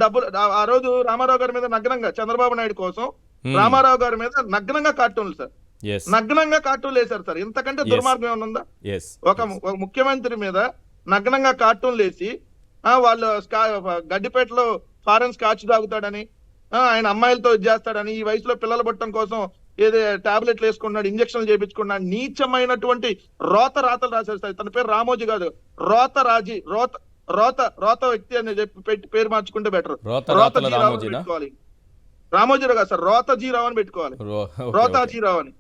డబ్బులు ఆ రోజు రామారావు గారి మీద నగ్నంగా, చంద్రబాబు నాయుడు కోసం రామారావు గారి మీద నగ్నంగా కార్టూన్లు సార్, నగ్నంగా కార్టూన్లు వేశారు సార్. ఇంతకంటే దుర్మార్గం ఏమైనా ఉందా? ఒక ముఖ్యమంత్రి మీద నగ్నంగా కార్టూన్లు వేసి వాళ్ళు గడ్డిపేటలో ఫారెన్ స్కాచ్ తాగుతాడని, ఆయన అమ్మాయిలతో చేస్తాడని, ఈ వయసులో పిల్లలు పుట్టడం కోసం ఏదో టాబ్లెట్లు వేసుకున్నాడు, ఇంజక్షన్లు చేయించుకున్నాడు, నీచమైనటువంటి రాతలు రాశారు సార్. తన పేరు రామోజీ కాదు, రోత వ్యక్తి అని చెప్పి పేరు మార్చుకుంటే బెటర్. రోతజీరావు పెట్టుకోవాలి, రామోజీరావు కాదు సార్, రోతజీరావు అని పెట్టుకోవాలి, రోతాజీరావు అని.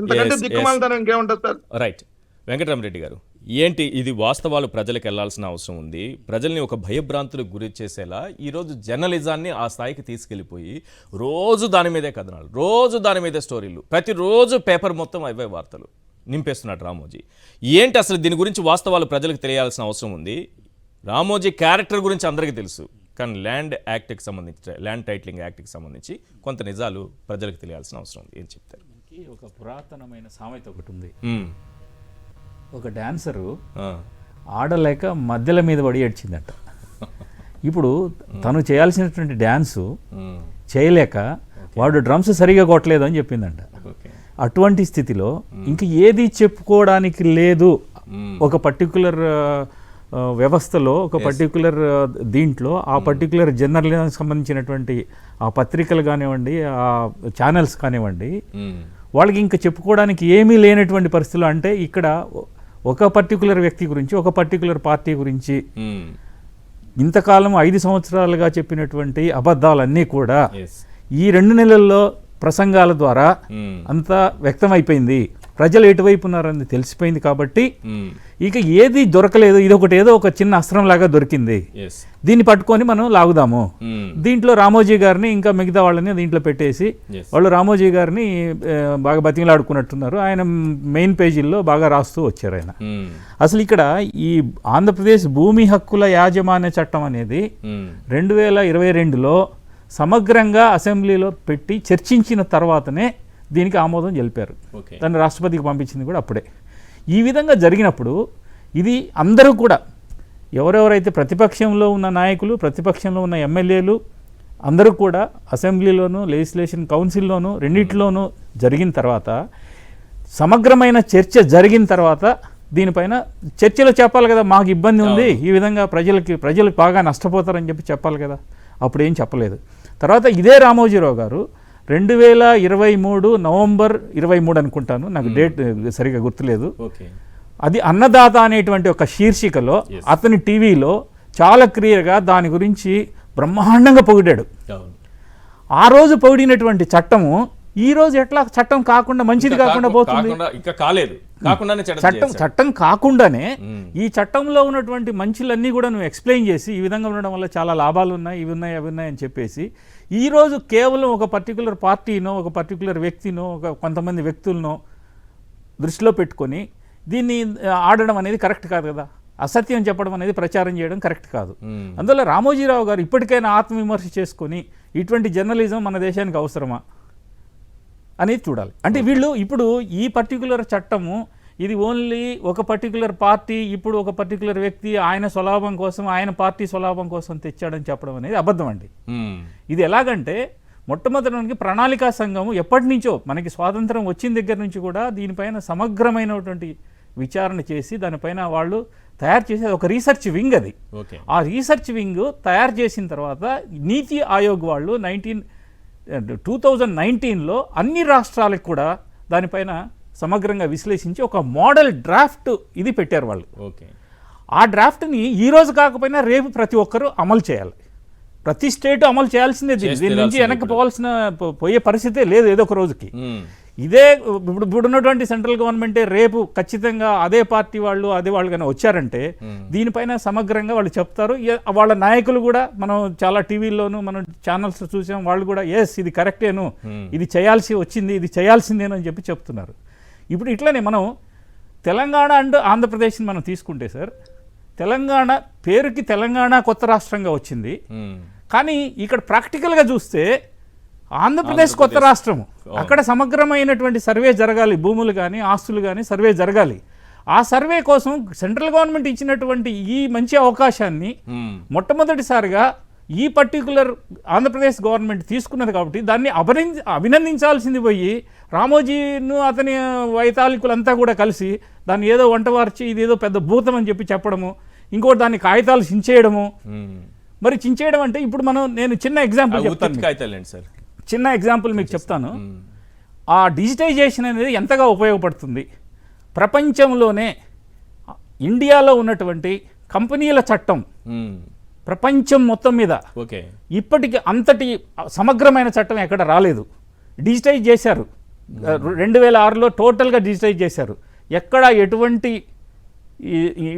ఇంతకంటే దిక్కుమాలతనం ఇంకేముంటుంది సార్. రైట్. వెంకటరామరెడ్డి గారు, ఏంటి ఇది వాస్తవాలు ప్రజలకు వెళ్లాల్సిన అవసరం ఉంది. ప్రజల్ని ఒక భయభ్రాంతులకు గురి చేసేలా ఈరోజు జర్నలిజాన్ని ఆ స్థాయికి తీసుకెళ్లిపోయి రోజు దాని మీదే కథనాలు, రోజు దాని మీదే స్టోరీలు, ప్రతిరోజు పేపర్ మొత్తం అవే వార్తలు నింపేస్తున్నాడు రామోజీ. ఏంటి అసలు దీని గురించి వాస్తవాలు ప్రజలకు తెలియాల్సిన అవసరం ఉంది. రామోజీ క్యారెక్టర్ గురించి అందరికీ తెలుసు, కానీ ల్యాండ్ టైటిలింగ్ యాక్ట్కి సంబంధించి కొంత నిజాలు ప్రజలకు తెలియాల్సిన అవసరం ఉంది. ఏం చెప్తారు? ఒక పురాతనమైన సామెత ఒకటి ఉంది. ఒక డాన్సరు ఆడలేక మధ్యల మీద పడి ఏడ్చిందట. ఇప్పుడు తను చేయాల్సినటువంటి డ్యాన్సు చేయలేక వాడు డ్రమ్స్ సరిగా కొట్టలేదు అని చెప్పిందంట. అటువంటి స్థితిలో ఇంక ఏది చెప్పుకోవడానికి లేదు ఒక పర్టికులర్ వ్యవస్థలో, ఒక పర్టికులర్ దీంట్లో ఆ పర్టికులర్ జర్నలిజంకి సంబంధించినటువంటి ఆ పత్రికలు కానివ్వండి, ఆ ఛానల్స్ కానివ్వండి, వాళ్ళకి ఇంకా చెప్పుకోవడానికి ఏమీ లేనటువంటి పరిస్థితులు. అంటే ఇక్కడ ఒక పర్టికులర్ వ్యక్తి గురించి, ఒక పర్టికులర్ పార్టీ గురించి ఇంతకాలం 5 సంవత్సరాలుగా చెప్పినటువంటి అబద్ధాలన్నీ కూడా ఈ 2 నెలల్లో ప్రసంగాల ద్వారా అంతా వ్యక్తమైపోయింది. ప్రజలు ఎటువైపు ఉన్నారని తెలిసిపోయింది. కాబట్టి ఇక ఏది దొరకలేదు, ఏదో ఒక చిన్న అస్త్రంలాగా దొరికింది, దీన్ని పట్టుకొని మనం లాగుదాము. దీంట్లో రామోజీ గారిని ఇంకా మిగతా వాళ్ళని దీంట్లో పెట్టేసి వాళ్ళు రామోజీ గారిని బాగా బతిమలాడుకున్నట్టున్నారు. ఆయన మెయిన్ పేజీల్లో బాగా రాస్తూ వచ్చారు ఆయన. అసలు ఇక్కడ ఈ ఆంధ్రప్రదేశ్ భూమి హక్కుల యాజమాన్య చట్టం అనేది 2022లో సమగ్రంగా అసెంబ్లీలో పెట్టి చర్చించిన తర్వాతనే దీనికి ఆమోదం తెలిపారు. దాన్ని రాష్ట్రపతికి పంపించింది కూడా అప్పుడే. ఈ విధంగా జరిగినప్పుడు ఇది అందరూ కూడా, ఎవరెవరైతే ప్రతిపక్షంలో ఉన్న నాయకులు, ప్రతిపక్షంలో ఉన్న ఎమ్మెల్యేలు అందరూ కూడా అసెంబ్లీలోనూ, లెజిస్లేషన్ కౌన్సిల్లోనూ, రెండింటిలోనూ జరిగిన తర్వాత, సమగ్రమైన చర్చ జరిగిన తర్వాత దీనిపైన చర్చలో చెప్పాలి కదా, మాకు ఇబ్బంది ఉంది, ఈ విధంగా ప్రజలు బాగా నష్టపోతారని చెప్పాలి కదా. అప్పుడు ఏం చెప్పలేదు. తర్వాత ఇదే రామోజీరావు గారు 2023 నవంబర్ 23 అనుకుంటాను, నాకు డేట్ సరిగా గుర్తులేదు, అది అన్నదాత అనేటువంటి ఒక శీర్షికలో అతని టీవీలో చాలా క్లియర్గా దాని గురించి బ్రహ్మాండంగా పొగిడాడు. ఆ రోజు పొగిడినటువంటి చట్టము ఈ రోజు ఎట్లా చట్టం కాకుండా, మంచిది కాకుండా పోతుంది? చట్టం కాకుండానే ఈ చట్టంలో ఉన్నటువంటి మంచిలన్నీ కూడా నువ్వు ఎక్స్ప్లెయిన్ చేసి, ఈ విధంగా ఉండడం వల్ల చాలా లాభాలు ఉన్నాయి, ఇవి ఉన్నాయి, అవి ఉన్నాయి అని చెప్పేసి, ఈరోజు కేవలం ఒక పర్టికులర్ పార్టీనో, ఒక పర్టికులర్ వ్యక్తినో, కొంతమంది వ్యక్తులనో దృష్టిలో పెట్టుకొని దీన్ని ఆడడం అనేది కరెక్ట్ కాదు కదా. అసత్యం చెప్పడం అనేది, ప్రచారం చేయడం కరెక్ట్ కాదు. అందువల్ల రామోజీరావు గారు ఇప్పటికైనా ఆత్మవిమర్శ చేసుకొని ఇటువంటి జర్నలిజం మన దేశానికి అవసరమా అనేది చూడాలి. అంటే వీళ్ళు ఇప్పుడు ఈ పర్టికులర్ చట్టము ఇది ఓన్లీ ఒక పర్టికులర్ పార్టీ, ఇప్పుడు ఒక పర్టికులర్ వ్యక్తి ఆయన స్వలాభం కోసం, ఆయన పార్టీ స్వలాభం కోసం తెచ్చాడని చెప్పడం అనేది అబద్ధం అండి. ఇది ఎలాగంటే, మొట్టమొదటి ప్రణాళికా సంఘము ఎప్పటి నుంచో, మనకి స్వాతంత్రం వచ్చిన దగ్గర నుంచి కూడా దీనిపైన సమగ్రమైనటువంటి విచారణ చేసి దానిపైన వాళ్ళు తయారు చేసేది ఒక రీసెర్చ్ వింగ్. అది ఆ రీసెర్చ్ వింగ్ తయారు చేసిన తర్వాత నీతి ఆయోగ్ వాళ్ళు 2019లో అన్ని రాష్ట్రాలకు కూడా దానిపైన సమగ్రంగా విశ్లేషించి ఒక మోడల్ డ్రాఫ్ట్ ఇది పెట్టారు వాళ్ళు. ఆ డ్రాఫ్ట్ని ఈ రోజు కాకపోయినా రేపు ప్రతి ఒక్కరూ అమలు చేయాలి. ప్రతి స్టేట్ అమలు చేయాల్సిందే. దీని నుంచి వెనక్కి పోయే పరిస్థితే లేదు ఏదో ఒక రోజుకి. ఇదే ఇప్పుడు ఉన్నటువంటి సెంట్రల్ గవర్నమెంటే రేపు ఖచ్చితంగా అదే పార్టీ వాళ్ళు కానీ వచ్చారంటే దీనిపైన సమగ్రంగా వాళ్ళు చెప్తారు. వాళ్ళ నాయకులు కూడా మనం చాలా టీవీల్లోనూ మనం ఛానల్స్ చూసాం, వాళ్ళు కూడా ఇది కరెక్టేను, ఇది చేయాల్సి వచ్చింది, ఇది చేయాల్సిందేను అని చెప్తున్నారు. ఇప్పుడు ఇట్లనే మనం తెలంగాణ అండ్ ఆంధ్రప్రదేశ్ని మనం తీసుకుంటే సార్, తెలంగాణ పేరుకి తెలంగాణ కొత్త రాష్ట్రంగా వచ్చింది, కానీ ఇక్కడ ప్రాక్టికల్గా చూస్తే ఆంధ్రప్రదేశ్ కొత్త రాష్ట్రము. అక్కడ సమగ్రమైనటువంటి సర్వే జరగాలి, భూములు కానీ ఆస్తులు కానీ సర్వే జరగాలి. ఆ సర్వే కోసం సెంట్రల్ గవర్నమెంట్ ఇచ్చినటువంటి ఈ మంచి అవకాశాన్ని మొట్టమొదటిసారిగా ఈ పర్టికులర్ ఆంధ్రప్రదేశ్ గవర్నమెంట్ తీసుకున్నది. కాబట్టి దాన్ని అభినందించాల్సింది పోయి రామోజీను అతని వైతాళికులంతా కూడా కలిసి దాన్ని ఏదో వంటవార్చి ఇదేదో పెద్ద భూతం అని చెప్పడము, ఇంకోటి దాన్ని కాగితాలు చించేయడము. మరి చించేయడం అంటే ఇప్పుడు నేను చిన్న ఎగ్జాంపుల్ చెప్తాను, చిన్న ఎగ్జాంపుల్ మీకు చెప్తాను. ఆ డిజిటైజేషన్ అనేది ఎంతగా ఉపయోగపడుతుంది. ప్రపంచంలోనే ఇండియాలో ఉన్నటువంటి కంపెనీల చట్టం ప్రపంచం మొత్తం మీద ఇప్పటికి అంతటి సమగ్రమైన చట్టం ఎక్కడ రాలేదు. డిజిటైజ్ చేశారు 2006లో టోటల్గా డిజిటైజ్ చేశారు. ఎక్కడ ఎటువంటి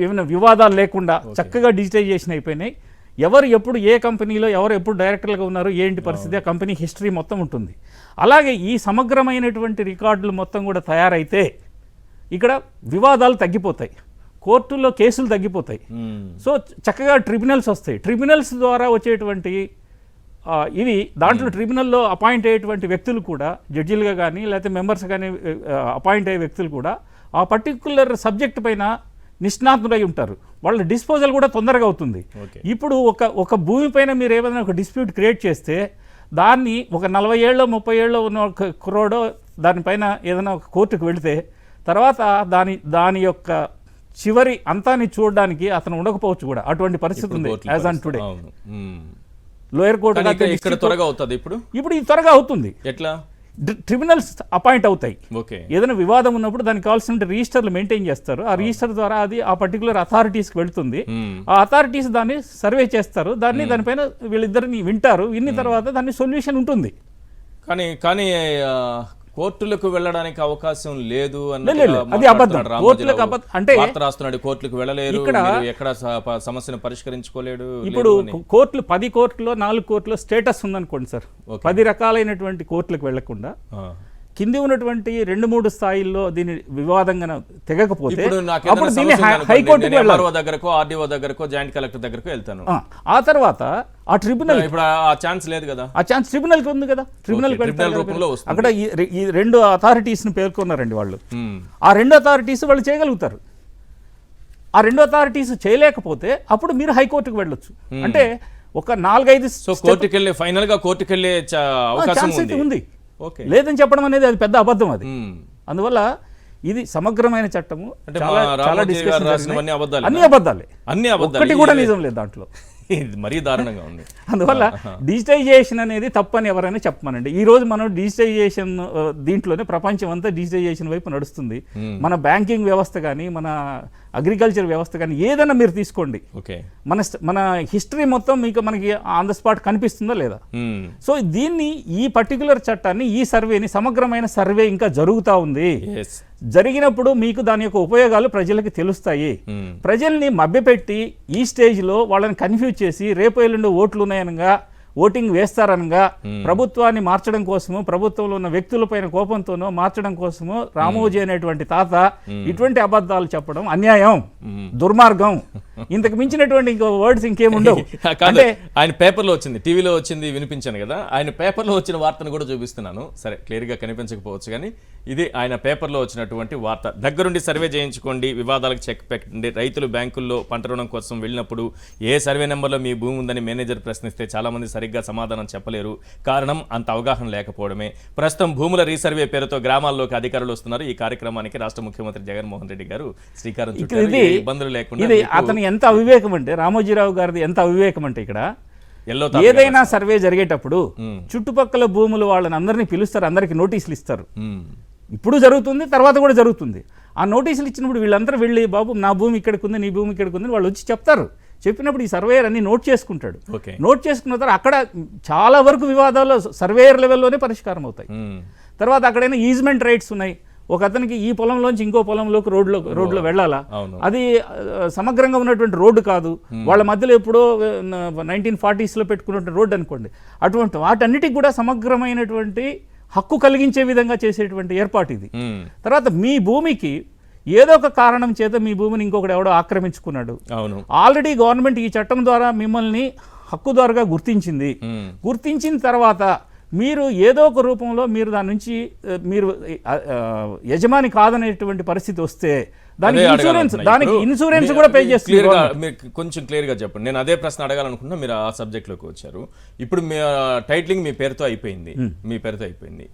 ఏమైనా వివాదాలు లేకుండా చక్కగా డిజిటైజేషన్ అయిపోయినాయి. ఎవరు ఎప్పుడు ఏ కంపెనీలో ఎవరు ఎప్పుడు డైరెక్టర్లుగా ఉన్నారు, ఏంటి పరిస్థితి, ఆ కంపెనీ హిస్టరీ మొత్తం ఉంటుంది. అలాగే ఈ సమగ్రమైనటువంటి రికార్డులు మొత్తం కూడా తయారైతే ఇక్కడ వివాదాలు తగ్గిపోతాయి, కోర్టుల్లో కేసులు తగ్గిపోతాయి. సో చక్కగా ట్రిబ్యునల్స్ వస్తాయి. ట్రిబ్యునల్స్ ద్వారా వచ్చేటువంటి ఇవి దాంట్లో ట్రిబ్యునల్లో అపాయింట్ అయ్యేటువంటి వ్యక్తులు కూడా, జడ్జిలుగా కానీ లేకపోతే మెంబర్స్ కానీ అపాయింట్ అయ్యే వ్యక్తులు కూడా ఆ పర్టికులర్ సబ్జెక్ట్ పైన నిష్ణాతులై ఉంటారు. వాళ్ళ డిస్పోజల్ కూడా తొందరగా అవుతుంది. ఇప్పుడు ఒక భూమి పైన మీరు ఏమైనా ఒక డిస్ప్యూట్ క్రియేట్ చేస్తే దాన్ని ఒక 40 ఏళ్ళో 30 ఏళ్ళో ఉన్న ఒక కుర్రోడో దానిపైన ఏదైనా ఒక కోర్టుకు వెళితే తర్వాత దాని యొక్క చివరి అంతాన్ని చూడడానికి అతను ఉండకపోవచ్చు కూడా, అటువంటి పరిస్థితి ఇప్పుడు ఉంది కోర్టుల యాజ్ ఆన్ పరిస్థితి. టుడే. అవును. లోయర్ కోర్టు కానీ ఇక్కడ త్వరగా అవుతుంది ఇప్పుడు ఇది త్వరగా అవుతుంది. ఎట్లా? ట్రిబ్యునల్స్ అపాయింట్ అవుతాయి. ఓకే. ఏదైనా వివాదం ఉన్నప్పుడు దానికి కావాల్సిన రిజిస్టర్లు మెయింటైన్ చేస్తారు. ఆ రిజిస్టర్ ద్వారా అది ఆ పర్టికులర్ అథారిటీస్కి వెళ్తుంది. ఆ అథారిటీస్ దాన్ని సర్వే చేస్తారు. దానిపైన వీళ్ళిద్దరిని వింటారు. విన్న తర్వాత దాన్ని సొల్యూషన్ ఉంటుంది. కానీ కోర్టులకు వెళ్ళడానికి అవకాశం లేదు అది అబద్ధం. కోర్టులకు అంటే రాస్తున్నాడు, కోర్టులకు వెళ్ళలేరు, ఎక్కడ సమస్యను పరిష్కరించుకోలేడు. ఇప్పుడు కోర్టులు 10 కోర్టులో 4 కోర్టులో స్టేటస్ ఉందనుకోండి సార్, 10 రకాలైనటువంటి కోర్టులకు వెళ్లకుండా కింది ఉన్నటువంటి 2-3 స్థాయిల్లో దీని వివాదంగా తెగకపోతే అప్పుడు దీన్ని హైకోర్టుకు వెళ్ళాలి. దగ్గరకో, ఆర్డీఓ దగ్గరకో, జాయింట్ కలెక్టర్ దగ్గరకో వెళ్తాను. ఆ తర్వాత ఆ ట్రిబ్యునల్, ఇప్పుడు ఆ ఛాన్స్ లేదు కదా, ఆ ఛాన్స్ ట్రిబ్యునల్కి ఉంది కదా. ట్రిబ్యునల్కి అక్కడ ఈ 2 అథారిటీస్ని పేర్కొన్నారండి వాళ్ళు. ఆ 2 అథారిటీస్ వాళ్ళు చేయగలుగుతారు. ఆ 2 అథారిటీస్ చేయలేకపోతే అప్పుడు మీరు హైకోర్టుకు వెళ్ళొచ్చు. అంటే ఒక 4-5 కోర్టుకి వెళ్ళి ఫైనల్ గా కోర్టుకి వెళ్ళే అవకాశం ఉంది. లేదని చెప్పడం అనేది అది పెద్ద అబద్ధం. అది అందువల్ల ఇది సమగ్రమైన చట్టము. అన్ని అబద్ధాలే, ఒక్కటి కూడా నిజం లేదు దాంట్లో. మరీ దారుణంగా ఉంది. అందువల్ల డిజిటైజేషన్ అనేది తప్పని ఎవరైనా చెప్పమనండి. ఈ రోజు మనం డిజిటైజేషన్ దీంట్లోనే ప్రపంచం అంతా డిజిటైజేషన్ వైపు నడుస్తుంది. మన బ్యాంకింగ్ వ్యవస్థ కానీ, మన అగ్రికల్చర్ వ్యవస్థ కానీ ఏదైనా మీరు తీసుకోండి, మన హిస్టరీ మొత్తం మీకు మనకి ఆన్ ద స్పాట్ కనిపిస్తుందా లేదా. సో దీన్ని, ఈ పర్టికులర్ చట్టాన్ని, ఈ సర్వేని, సమగ్రమైన సర్వే ఇంకా జరుగుతూ ఉంది. జరిగినప్పుడు మీకు దాని యొక్క ఉపయోగాలు ప్రజలకు తెలుస్తాయి. ప్రజల్ని మభ్యపెట్టి ఈ స్టేజ్లో వాళ్ళని కన్ఫ్యూజ్ చేసి రేపు ఎల్లుండి ఓట్లు ఉన్నాయనగా, ఓటింగ్ వేస్తారనగా, ప్రభుత్వాన్ని మార్చడం కోసము, ప్రభుత్వంలో ఉన్న వ్యక్తులపైన కోపంతోనో మార్చడం కోసము రామోజీ అనేటువంటి తాత ఇటువంటి అబద్ధాలు చెప్పడం అన్యాయం, దుర్మార్గం. ఇంతకు మించినటువంటి ఇంకో వర్డ్స్ ఇంకేముండవు. అంటే ఆయన పేపర్లో వచ్చింది, టీవీలో వచ్చింది, వినిపించాను కదా. ఆయన పేపర్లో వచ్చిన వార్తను కూడా చూపిస్తున్నాను. సరే, క్లియర్గా కనిపించకపోవచ్చు కానీ ఇది ఆయన పేపర్లో వచ్చినటువంటి వార్త. దగ్గరుండి సర్వే చేయించుకోండి, వివాదాలకు చెక్ పెట్టండి. రైతులు బ్యాంకుల్లో పంట రుణం కోసం వెళ్ళినప్పుడు ఏ సర్వే నెంబర్లో మీ భూమి ఉందని మేనేజర్ ప్రశ్నిస్తే చాలామంది సరిగ్గా సమాధానం చెప్పలేరు. కారణం అంత అవగాహన లేకపోవడమే. ప్రస్తుతం భూముల రీసర్వే పేరుతో గ్రామాల్లోకి అధికారులు వస్తున్నారు. ఈ కార్యక్రమానికి రాష్ట్ర ముఖ్యమంత్రి జగన్మోహన్ రెడ్డి గారు శ్రీకారం చుట్టారు. ఇబ్బందులు లేకుండా. అతను ఎంత అవివేకం అంటే, రామోజీరావు గారిది ఎంత అవివేకం అంటే, ఇక్కడ ఏదైనా సర్వే జరిగేటప్పుడు చుట్టుపక్కల భూములు వాళ్ళని అందరినీ పిలుస్తారు, అందరికి నోటీసులు ఇస్తారు. ఇప్పుడు జరుగుతుంది, తర్వాత కూడా జరుగుతుంది. ఆ నోటీసులు ఇచ్చినప్పుడు వీళ్ళందరూ వెళ్ళి, బాబు నా భూమి ఇక్కడికి ఉంది, నీ భూమి ఇక్కడికి ఉంది వాళ్ళు వచ్చి చెప్తారు. చెప్పినప్పుడు ఈ సర్వేయర్ అన్ని నోట్ చేసుకుంటాడు. నోట్ చేసుకున్న తర్వాత అక్కడ చాలా వరకు వివాదాలు సర్వేయర్ లెవెల్లోనే పరిష్కారం అవుతాయి. తర్వాత అక్కడైనా ఈజ్మెంట్ రైట్స్ ఉన్నాయి. ఒక అతనికి ఈ పొలంలోంచి ఇంకో పొలంలోకి రోడ్లో వెళ్ళాలా, అది సమగ్రంగా ఉన్నటువంటి రోడ్డు కాదు, వాళ్ళ మధ్యలో ఎప్పుడో 1940s పెట్టుకున్నటువంటి రోడ్డు అనుకోండి. అటువంటి వాటన్నిటికి కూడా సమగ్రమైనటువంటి హక్కు కలిగించే విధంగా చేసేటువంటి ఏర్పాటు ఇది. తర్వాత మీ భూమికి ఏదో ఒక కారణం చేత మీ భూమిని ఇంకొకటి ఎవడో ఆక్రమించుకున్నాడు. ఆల్రెడీ గవర్నమెంట్ ఈ చట్టం ద్వారా మిమ్మల్ని హక్కుదారుగా గుర్తించింది. గుర్తించిన తర్వాత మీరు ఏదో ఒక రూపంలో మీరు దాని నుంచి మీరు యజమాని కాదనేటువంటి పరిస్థితి వస్తే దానికి ఇన్సూరెన్స్ కూడా పే చేస్తుంది. కొంచెం క్లియర్గా చెప్పండి. నేను అదే ప్రశ్న అడగాలనుకున్నా, మీరు ఆ సబ్జెక్ట్లోకి వచ్చారు. ఇప్పుడు మీ టైటిలింగ్ మీ పేరుతో అయిపోయింది,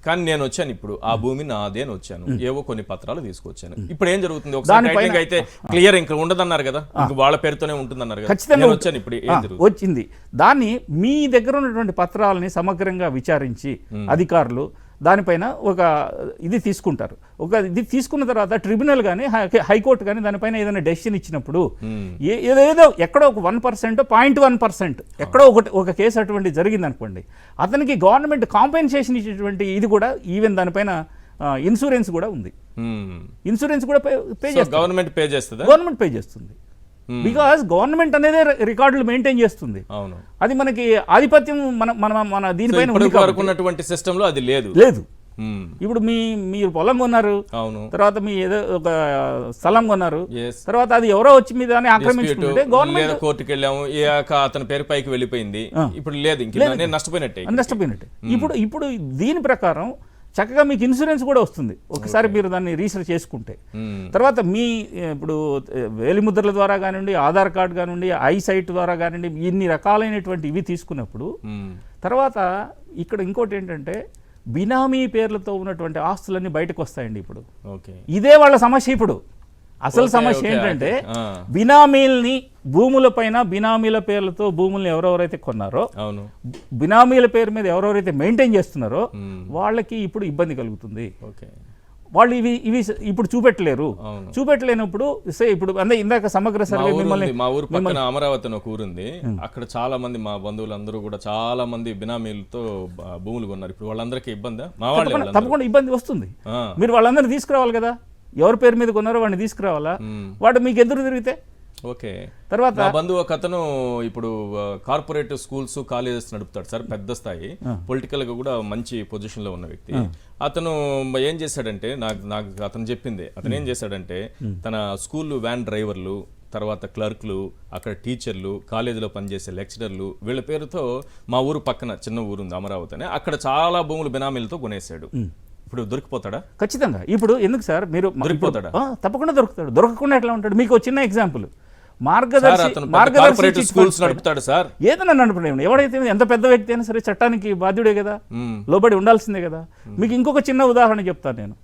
కానీ నేను వచ్చాను, ఇప్పుడు ఆ భూమి నాదే అని వచ్చాను, ఏవో కొన్ని పత్రాలు తీసుకొచ్చాను. ఇప్పుడు ఏం జరుగుతుంది? ఒకసారి టైటిలింగ్ అయితే క్లియర్ ఇంకా ఉండదన్నారు కదా, వాళ్ళ పేరుతోనే ఉంటుందన్నారు కదా. ఖచ్చితంగా వచ్చాను, ఇప్పుడు వచ్చింది. దాన్ని మీ దగ్గర ఉన్నటువంటి పత్రాలని సమగ్రంగా విచారించి అధికారులు దానిపైన ఒక ఇది తీసుకుంటారు. ఇది తీసుకున్న తర్వాత ట్రిబ్యునల్ కానీ, హైకోర్టు కానీ దానిపైన ఏదైనా డెసిషన్ ఇచ్చినప్పుడు ఏదో ఎక్కడో ఒక 1%, 0.1% ఎక్కడో ఒక కేసు అటువంటి జరిగింది అనుకోండి, అతనికి గవర్నమెంట్ కాంపెన్సేషన్ ఇచ్చేటువంటి ఇది కూడా, ఈవెన్ దానిపైన ఇన్సూరెన్స్ కూడా ఉంది. ఇన్సూరెన్స్ కూడా పే చేస్తుంది గవర్నమెంట్ పే చేస్తుంది. బికాస్ గవర్నమెంట్ అనేది రికార్డులు మెయింటైన్ చేస్తుంది. అది మనకి ఆధిపత్యం మన దీనిపైన సిస్టంలో అది లేదు. ఇప్పుడు మీరు పొలం కొన్నారు, తర్వాత మీ ఏదో ఒక స్థలం కొన్నారు, తర్వాత అది ఎవరో వచ్చి మీ దాన్ని ఆక్రమించుకుంటే గవర్నమెంట్ కోర్టుకి వెళ్ళాము, అతని పేరు పైకి వెళ్ళిపోయింది, ఇప్పుడు లేదు, నష్టపోయినట్టే. ఇప్పుడు దీని ప్రకారం చక్కగా మీకు ఇన్సూరెన్స్ కూడా వస్తుంది ఒకసారి మీరు దాన్ని రీసెర్చ్ చేసుకుంటే. తర్వాత మీ ఇప్పుడు వేలిముద్రల ద్వారా కానివ్వండి, ఆధార్ కార్డు కానివ్వండి, ఐసైట్ ద్వారా కానివ్వండి, ఇన్ని రకాలైనటువంటి ఇవి తీసుకున్నప్పుడు తర్వాత ఇక్కడ ఇంకోటి ఏంటంటే, బినామీ పేర్లతో ఉన్నటువంటి ఆస్తులన్నీ బయటకు వస్తాయండి. ఇప్పుడు ఇదే వాళ్ళ సమస్య. ఇప్పుడు అసలు ఓకే, సమస్య ఓకే, ఏంటంటే ఆ. బినామీల్ని భూముల పైన బినామీల పేర్లతో భూముల్ని ఎవరెవరైతే కొన్నారో అవును. బినామీల పేరు మీద ఎవరెవరైతే మెయింటైన్ చేస్తున్నారో వాళ్ళకి ఇప్పుడు ఇబ్బంది కలుగుతుంది. ఓకే. వాళ్ళు ఇవి ఇప్పుడు చూపెట్టలేరు. అవును. చూపెట్టలేనప్పుడు ఇప్పుడు అంటే ఇందాక సమగ్ర మా సర్వే ఊరు మిమ్మల్ని ఉంది, మా ఊరు పక్కన అమరావతి అని ఒక ఊరుంది. అక్కడ చాలా మంది మా బంధువులందరూ కూడా చాలా మంది బినామీలతో భూములు కొన్నారు. ఇప్పుడు వాళ్ళందరికీ ఇబ్బందా? మా వాళ్ళే తప్పకుండా ఇబ్బంది వస్తుంది. ఆ. మీరు వాళ్ళందరినీ తీసుకురావాలి కదా, ఎవరి పేరు మీద కొన్నారో వాడిని తీసుకురావాలా. వాడు మీకు ఎదురు తిరిగితే ఓకే. తర్వాత మా బంధువు ఒక అతను ఇప్పుడు కార్పొరేట్ స్కూల్స్ కాలేజెస్ నడుపుతాడు సార్, పెద్ద స్థాయి, పొలిటికల్ గా కూడా మంచి పొజిషన్ లో ఉన్న వ్యక్తి. అతను ఏం చేశాడంటే నాకు అతను చెప్పింది, అతను ఏం చేశాడంటే తన స్కూల్ వ్యాన్ డ్రైవర్లు, తర్వాత క్లర్క్లు, అక్కడ టీచర్లు, కాలేజీలో పనిచేసే లెక్చరర్లు, వీళ్ళ పేరుతో మా ఊరు పక్కన చిన్న ఊరు ఉంది అమరావతి అని, అక్కడ చాలా భూములు బినామీలతో కొనేశాడు. ఇప్పుడు దొరికిపోతాడా? ఖచ్చితంగా. ఇప్పుడు ఎందుకు సార్ మీరు దొరికిపోతాడా? తప్పకుండా దొరుకుతాడు. దొరకకుండా ఎట్లా ఉంటాడు? మీకు చిన్న ఎగ్జాంపుల్, కార్పొరేట్ స్కూల్స్ నడుపుతాడు సార్. ఏదైనా నడుపునేవి. ఎవడైతే ఎంత పెద్ద వ్యక్తి అయినా సరే చట్టానికి బాధ్యుడే కదా, లోబడి ఉండాల్సిందే కదా. మీకు ఇంకొక చిన్న ఉదాహరణ చెప్తాను నేను.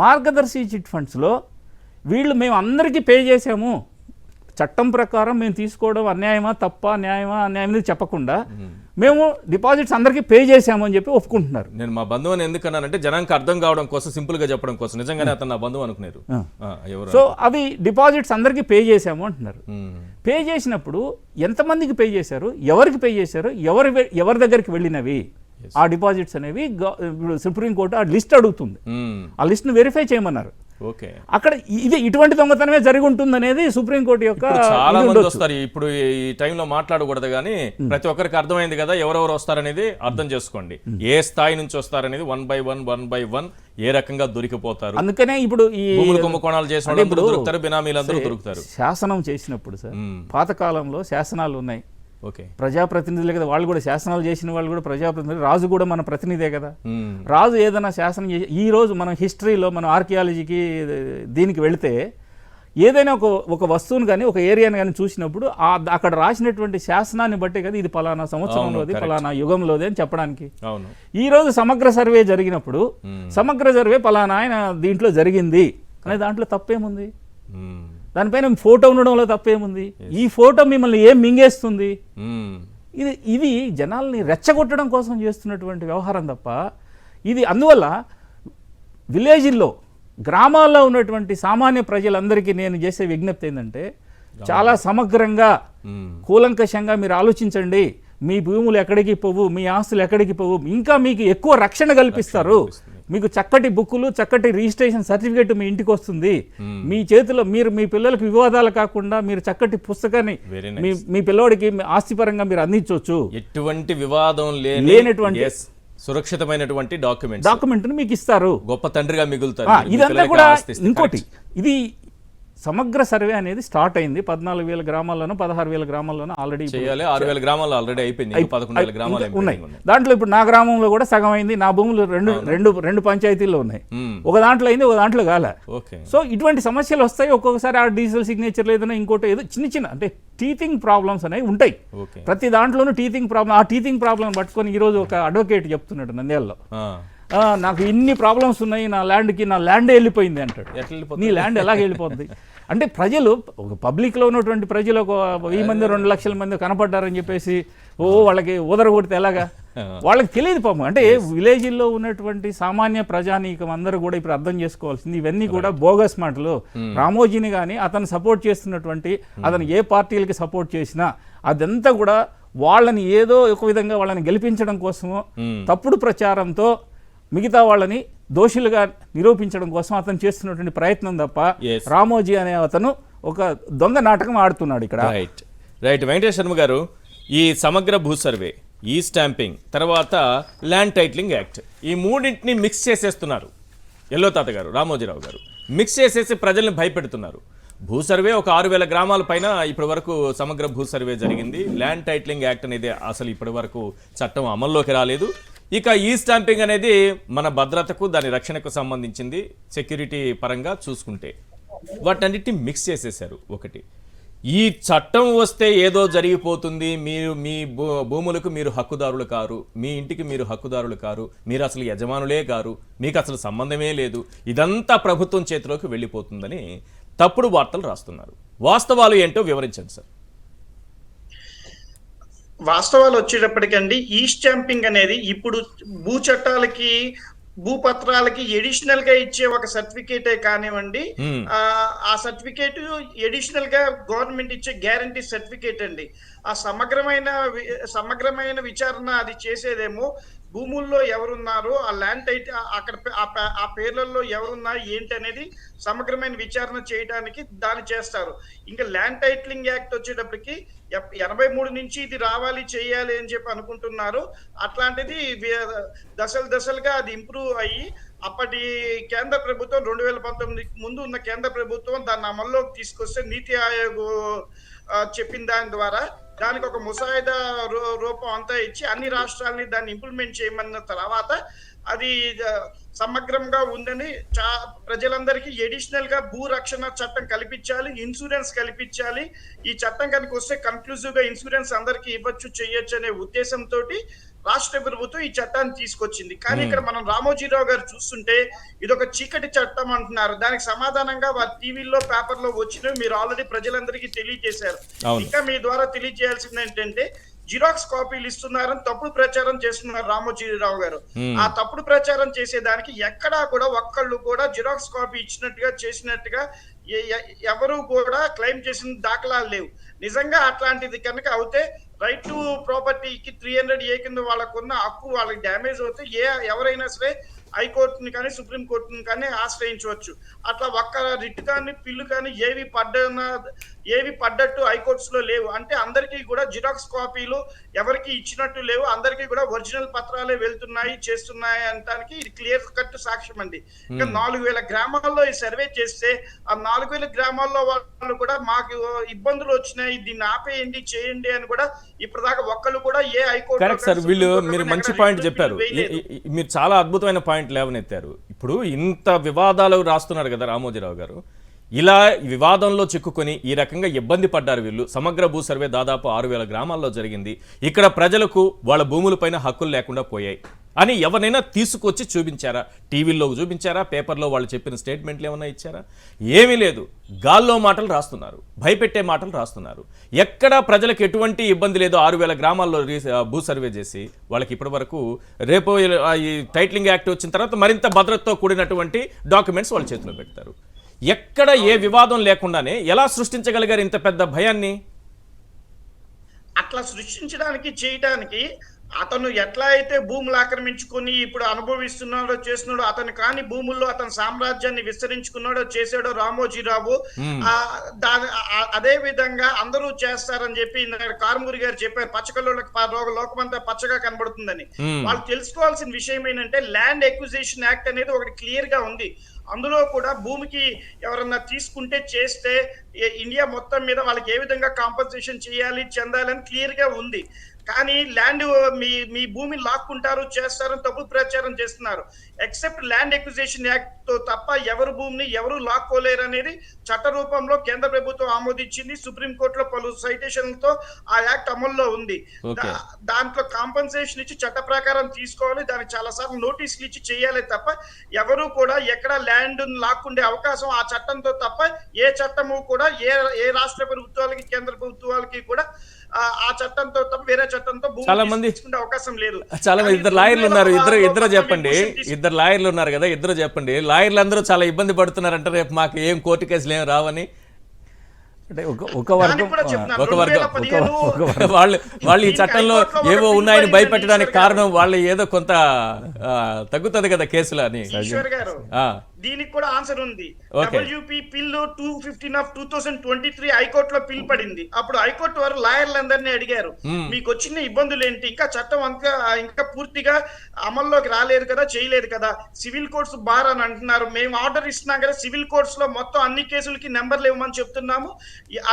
మార్గదర్శి చిట్ ఫండ్స్ లో వీళ్ళు మేము అందరికీ పే చేసాము, చట్టం ప్రకారం మేము తీసుకోవడం అన్యాయమా తప్ప, న్యాయమా అన్యాయం చెప్పకుండా మేము డిపాజిట్స్ అందరికీ పే చేసాము అని చెప్పి ఒప్పుకుంటున్నారు. నేను మా బంధువుని ఎందుకన్నానంటే జనానికి అర్థం కావడం కోసం, సింపుల్ గా చెప్పడం కోసం. నిజంగానే అతను నా బంధువు అనుకున్నారు. సో అవి డిపాజిట్స్ అందరికీ పే చేసాము అంటున్నారు. పే చేసినప్పుడు ఎంతమందికి పే చేశారు, ఎవరికి పే చేశారు, ఎవరి దగ్గరికి వెళ్ళినవి ఆ డిపాజిట్స్ అనేవి సుప్రీంకోర్టు ఆ లిస్ట్ అడుగుతుంది. ఆ లిస్ట్ను వెరిఫై చేయమన్నారు. ఓకే. అక్కడ ఇటువంటి దొంగతనమే జరిగి ఉంటుంది అనేది సుప్రీంకోర్టు యొక్క. చాలా మంది వస్తారు ఇప్పుడు ఈ టైంలో మాట్లాడకూడదు, కానీ ప్రతి ఒక్కరికి అర్థమైంది కదా ఎవరెవరు వస్తారనేది అర్థం చేసుకోండి. ఏ స్థాయి నుంచి వస్తారనేది 1 by 1 ఏ రకంగా దొరికిపోతారు. అందుకనే ఇప్పుడు ఈ భూములు కుంభకోణాలు చేసిన వాళ్ళు దొరుకుతారు, బినామీలందరూ దొరుకుతారు. శాసనం చేసినప్పుడు సార్, పాతకాలంలో శాసనాలు ఉన్నాయి. ఓకే. ప్రజాప్రతినిధులే కదా వాళ్ళు కూడా, శాసనాలు చేసిన వాళ్ళు కూడా ప్రజాప్రతినిధులు. రాజు కూడా మన ప్రతినిధే కదా. రాజు ఏదైనా శాసనం చేసి, ఈ రోజు మనం హిస్టరీలో మనం ఆర్కియాలజీకి దీనికి వెళితే ఏదైనా ఒక వస్తువును కానీ ఒక ఏరియాని కానీ చూసినప్పుడు అక్కడ రాసినటువంటి శాసనాన్ని బట్టే కదా ఇది పలానా సంవత్సరంలోది, పలానా యుగంలోది అని చెప్పడానికి. ఈ రోజు సమగ్ర సర్వే జరిగినప్పుడు సమగ్ర సర్వే పలానా ఆయన దీంట్లో జరిగింది అనే దాంట్లో తప్పేముంది? దానిపైన ఫోటో ఉండడంలో తప్పేముంది? ఈ ఫోటో మిమ్మల్ని ఏం మింగేస్తుంది? ఇది జనాల్ని రెచ్చగొట్టడం కోసం చేస్తున్నటువంటి వ్యవహారం తప్ప ఇది. అందువల్ల విలేజ్లో, గ్రామాల్లో ఉన్నటువంటి సామాన్య ప్రజలందరికీ నేను చేసే విజ్ఞప్తి ఏంటంటే, చాలా సమగ్రంగా కూలంకషంగా మీరు ఆలోచించండి. మీ భూములు ఎక్కడికి పోవు, మీ ఆస్తులు ఎక్కడికి పోవు, ఇంకా మీకు ఎక్కువ రక్షణ కల్పిస్తారు. మీకు చక్కటి బుక్కులు, చక్కటి రిజిస్ట్రేషన్ సర్టిఫికేట్ మీ ఇంటికి వస్తుంది. మీ చేతిలో మీరు మీ పిల్లలకు వివాదాలు కాకుండా మీరు చక్కటి పుస్తకాన్ని మీ పిల్లవాడికి ఆస్తిపరంగా మీరు అందించవచ్చు. ఎటువంటి వివాదం లేనటువంటి సురక్షితమైనటువంటి డాక్యుమెంట్ మీకు ఇస్తారు. గొప్ప తండ్రిగా మిగులుతారు. ఇదంతా కూడా ఇంకోటి, ఇది సమగ్ర సర్వే అనేది స్టార్ట్ అయింది 14,000 గ్రామాల్లోనూ 16,000 గ్రామాల్లోనూ ఆల్రెడీ చేయాలి. 6,000 గ్రామాలు ఆల్రెడీ అయిపోయింది, 11,000 గ్రామాలు ఉన్నాయి. దాంట్లో ఇప్పుడు నా గ్రామంలో కూడా సగం అయింది. నా భూములు రెండు పంచాయతీల్లో ఉన్నాయి. ఒక దాంట్లో అయింది, ఒక దాంట్లో కాలే. సో ఇటువంటి సమస్యలు వస్తాయి. ఒక్కొక్కసారి ఆ డిజిటల్ సిగ్నేచర్ ఏదైనా ఇంకోటి ఏదో చిన్న అంటే టీచింగ్ ప్రాబ్లమ్స్ అనేవి ఉంటాయి. ప్రతి దాంట్లోనూ టీచింగ్ ప్రాబ్లం. ఆ టీచింగ్ ప్రాబ్లం పట్టుకొని ఈరోజు ఒక అడ్వకేట్ చెప్తున్నాడు నంద్యాలలో, నాకు ఇన్ని ప్రాబ్లమ్స్ ఉన్నాయి, నా ల్యాండ్ వెళ్ళిపోయింది అంటాడు. నీ ల్యాండ్ ఎలాగ వెళ్ళిపోతుంది అంటే ప్రజలు, ఒక పబ్లిక్లో ఉన్నటువంటి ప్రజలు ఒక 1000 మంది 2 లక్షల మంది కనపడ్డారని చెప్పేసి వాళ్ళకి ఊదరగొడితే ఎలాగా? వాళ్ళకి తెలియదు పాపం. అంటే విలేజ్లో ఉన్నటువంటి సామాన్య ప్రజానీకం అందరూ కూడా ఇప్పుడు అర్థం చేసుకోవాల్సింది, ఇవన్నీ కూడా బోగస్ మాటలు. రామోజీని కానీ అతను సపోర్ట్ చేస్తున్నటువంటి, అతను ఏ పార్టీలకి సపోర్ట్ చేసినా అదంతా కూడా వాళ్ళని ఏదో ఒక విధంగా వాళ్ళని గెలిపించడం కోసమో, తప్పుడు ప్రచారంతో మిగతా వాళ్ళని దోషులుగా నిరూపించడం కోసం అతను చేస్తున్నటువంటి ప్రయత్నం తప్ప, రామోజీ అనే అతను ఒక దొంగ నాటకం ఆడుతున్నాడు ఇక్కడ. రైట్ వెంకటేశ్వర శర్మ గారు, ఈ సమగ్ర భూ సర్వే, ఈ స్టాంపింగ్, తర్వాత ల్యాండ్ టైటిలింగ్ యాక్ట్, ఈ మూడింటిని మిక్స్ చేసేస్తున్నారు ఎల్లో తాత గారు, రామోజీరావు గారు. మిక్స్ చేసేసి ప్రజల్ని భయపెడుతున్నారు. భూ సర్వే ఒక 6,000 గ్రామాల పైన ఇప్పటి వరకు సమగ్ర భూ సర్వే జరిగింది. ల్యాండ్ టైటిలింగ్ యాక్ట్ అనేది అసలు ఇప్పటి వరకు చట్టం అమల్లోకి రాలేదు. ఇక ఈ స్టాంపింగ్ అనేది మన భద్రతకు, దాని రక్షణకు సంబంధించింది. సెక్యూరిటీ పరంగా చూసుకుంటే వాటన్నిటిని మిక్స్ చేసేసారు. ఒకటి ఈ చట్టం వస్తే ఏదో జరిగిపోతుంది, మీరు మీ భూములకు మీరు హక్కుదారులు కారు, మీ ఇంటికి మీరు హక్కుదారులు కారు, మీరు అసలు యజమానులే కారు, మీకు అసలు సంబంధమే లేదు, ఇదంతా ప్రభుత్వం చేతిలోకి వెళ్ళిపోతుందని తప్పుడు వార్తలు రాస్తున్నారు. వాస్తవాలు ఏంటో వివరించండి సార్. వాస్తవాలు వచ్చేటప్పటికండి, ఈ స్టాంపింగ్ అనేది ఇప్పుడు భూ చట్టాలకి భూపత్రాలకి ఎడిషనల్ గా ఇచ్చే ఒక సర్టిఫికేటే కానివ్వండి, ఆ సర్టిఫికేట్ ఎడిషనల్ గా గవర్నమెంట్ ఇచ్చే గ్యారంటీ సర్టిఫికేట్ అండి. ఆ సమగ్రమైన విచారణ అది చేసేదేమో భూముల్లో ఎవరున్నారు, ఆ ల్యాండ్ టైట్ అక్కడ ఆ పేర్లలో ఎవరున్నారు ఏంటి అనేది సమగ్రమైన విచారణ చేయడానికి దాన్ని చేస్తారు. ఇంకా ల్యాండ్ టైటిలింగ్ యాక్ట్ వచ్చేటప్పటికి 83 నుంచి ఇది రావాలి చేయాలి అని చెప్పి అనుకుంటున్నారు. అట్లాంటిది దశలుగా అది ఇంప్రూవ్ అయ్యి అప్పటి కేంద్ర ప్రభుత్వం 2019 ముందు ఉన్న కేంద్ర ప్రభుత్వం దాన్ని అమల్లోకి తీసుకొస్తే నీతి ఆయోగ్ చెప్పిన దాని ద్వారా దానికి ఒక ముసాయిదా రూపం అంతా ఇచ్చి అన్ని రాష్ట్రాలని దాన్ని ఇంప్లిమెంట్ చేయమన్న తర్వాత అది సమగ్రంగా ఉందని ప్రజలందరికీ ఎడిషనల్ గా భూ రక్షణ చట్టం కల్పించాలి, ఇన్సూరెన్స్ కల్పించాలి. ఈ చట్టం కనుక వస్తే కన్క్లూజివ్ గా ఇన్సూరెన్స్ అందరికీ ఇవ్వచ్చు చేయొచ్చు అనే ఉద్దేశంతో రాష్ట్ర ప్రభుత్వం ఈ చట్టాన్ని తీసుకొచ్చింది. కానీ ఇక్కడ మనం రామోజీరావు గారు చూస్తుంటే ఇదొక చీకటి చట్టం అంటున్నారు. దానికి సమాధానంగా వారి టీవీల్లో పేపర్లో వచ్చినవి మీరు ఆల్రెడీ ప్రజలందరికీ తెలియజేశారు. ఇంకా మీ ద్వారా తెలియజేయాల్సింది ఏంటంటే జిరాక్స్ కాపీలు ఇస్తున్నారని తప్పుడు ప్రచారం చేస్తున్నారు రామోజీరావు గారు. ఆ తప్పుడు ప్రచారం చేసేదానికి ఎక్కడా కూడా ఒక్కళ్ళు కూడా జిరాక్స్ కాపీ ఇచ్చినట్టుగా చేసినట్టుగా ఎవరు కూడా క్లెయిమ్ చేసిన దాఖలాలు లేవు. నిజంగా అట్లాంటిది కనుక అవుతే రైట్ టు ప్రాపర్టీకి 300A కింద వాళ్ళకున్న హక్కు వాళ్ళకి డ్యామేజ్ అవుతే ఎవరైనా సరే హైకోర్టుని కానీ సుప్రీం కోర్టుని కానీ ఆశ్రయించవచ్చు. అట్లా ఒక్క రిట్ కానీ పిల్లు కానీ ఏవి పడ్డట్టు హైకోర్ట్స్ లో లేవు. అంటే అందరికీ కూడా జిరాక్స్ కాపీలు ఎవరికి ఇచ్చినట్టు లేవు, అందరికీ కూడా ఒరిజినల్ పత్రాలే వెళ్తున్నాయి చేస్తున్నాయి అనడానికి ఇది క్లియర్ కట్ సాక్ష్యం అండి. ఇంకా 4000 గ్రామాల్లో ఈ సర్వే చేస్తే ఆ 4000 గ్రామాల్లో వాళ్ళు కూడా మాకు ఇబ్బందులు వచ్చినాయి, దీన్ని ఆపేయండి చేయండి అని కూడా ఇప్పటిదాకా ఒక్కళ్ళు కూడా ఏ హైకోర్టు. కరెక్ట్ సార్, మీరు మంచి పాయింట్ చెప్పారు. మీరు చాలా అద్భుతమైన పాయింట్ లేవనెత్తారు. ఇప్పుడు ఇంత వివాదాలు రాస్తున్నారు కదా రామోజీరావు గారు, ఇలా వివాదంలో చిక్కుకొని ఈ రకంగా ఇబ్బంది పడ్డారు వీళ్ళు. సమగ్ర భూ సర్వే దాదాపు 6000 గ్రామాల్లో జరిగింది. ఇక్కడ ప్రజలకు వాళ్ళ భూములపైన హక్కులు లేకుండా పోయాయి అని ఎవరైనా తీసుకొచ్చి చూపించారా? టీవీల్లో చూపించారా? పేపర్లో వాళ్ళు చెప్పిన స్టేట్మెంట్లు ఏమన్నా ఇచ్చారా? ఏమీ లేదు. గాల్లో మాటలు రాస్తున్నారు, భయపెట్టే మాటలు రాస్తున్నారు. ఎక్కడా ప్రజలకు ఎటువంటి ఇబ్బంది లేదు. 6000 గ్రామాల్లో భూ సర్వే చేసి వాళ్ళకి ఇప్పటి వరకు రేపు ఈ టైటిలింగ్ యాక్ట్ వచ్చిన తర్వాత మరింత భద్రతతో కూడినటువంటి డాక్యుమెంట్స్ వాళ్ళ చేతిలో పెడతారు. ఎక్కడ ఏ వివాదం లేకుండానే ఎలా సృష్టించగలిగారు ఇంత పెద్ద భయాన్ని? అట్లా సృష్టించడానికి చేయడానికి అతను ఎట్లా అయితే భూములు ఆక్రమించుకొని ఇప్పుడు అనుభవిస్తున్నాడో చేస్తున్నాడో, అతను కాని భూముల్లో అతని సామ్రాజ్యాన్ని విస్తరించుకున్నాడో చేసాడో రామోజీరావు, అదే విధంగా అందరూ చేస్తారని చెప్పి కారుమూరి గారు చెప్పారు. పచ్చకల్లోకి లోకమంతా పచ్చగా కనబడుతుందని. వాళ్ళు తెలుసుకోవాల్సిన విషయం ఏంటంటే ల్యాండ్ ఎక్విజిషన్ యాక్ట్ అనేది ఒకటి క్లియర్ గా ఉంది. అందులో కూడా భూమికి ఎవరన్నా తీసుకుంటే చేస్తే ఇండియా మొత్తం మీద వాళ్ళకి ఏ విధంగా కాంపన్సేషన్ చేయాలి చెందాలని క్లియర్ గా ఉంది. కానీ ల్యాండ్ మీ భూమిని లాక్కుంటారు చేస్తారని తప్పుడు ప్రచారం చేస్తున్నారు. ఎక్సెప్ట్ ల్యాండ్ ఎక్విజిషన్ యాక్ట్ తో తప్ప ఎవరు భూమిని ఎవరు లాక్కోలేరు అనేది చట్ట రూపంలో కేంద్ర ప్రభుత్వం ఆమోదించింది. సుప్రీంకోర్టులో పలు సైటేషన్లతో ఆ యాక్ట్ అమల్లో ఉంది. దాంట్లో కాంపన్సేషన్ ఇచ్చి చట్ట ప్రకారం తీసుకోవాలి, దానికి చాలా సార్లు నోటీసులు ఇచ్చి చేయాలి తప్ప ఎవరు కూడా ఎక్కడ ల్యాండ్ లాక్కుండే అవకాశం ఆ చట్టంతో తప్ప ఏ చట్టము కూడా ఏ రాష్ట్ర ప్రభుత్వాలకి కేంద్ర ప్రభుత్వాలకి కూడా ఆ చట్టంతో తప్ప వేరే చట్టంతో చాలా మంది అవకాశం లేదు. చాలా మంది ఇద్దరు లాయర్లు ఉన్నారు. ఇద్దరు చెప్పండి, ఇద్దరు లాయర్లు ఉన్నారు కదా, ఇద్దరు చెప్పండి. లాయర్లు అందరూ చాలా ఇబ్బంది పడుతున్నారంటే రేపు మాకు ఏం కోర్టు కేసులు ఏం రావని. అంటే ఒక వర్గం వాళ్ళు ఈ చట్టంలో ఏవో ఉన్నాయని భయపెట్టడానికి కారణం వాళ్ళు ఏదో కొంత తగ్గుతుంది కదా కేసులు అని. దీనికి కూడా ఆన్సర్ ఉంది. WP పిల్ 215/2023 హైకోర్టులో పిల్ పడింది. అప్పుడు హైకోర్టు వారు లాయర్లందరినీ అడిగారు, మీకు వచ్చిన ఇబ్బందులు ఏంటి, ఇంకా చట్టం అంతా ఇంకా పూర్తిగా అమల్లోకి రాలేదు కదా, చేయలేదు కదా, సివిల్ కోర్ట్స్ బార్ అని అంటున్నారు. మేము ఆర్డర్ ఇస్తున్నాం కదా, సివిల్ కోర్ట్స్ లో మొత్తం అన్ని కేసులకి నెంబర్లు ఇవ్వమని చెప్తున్నాము.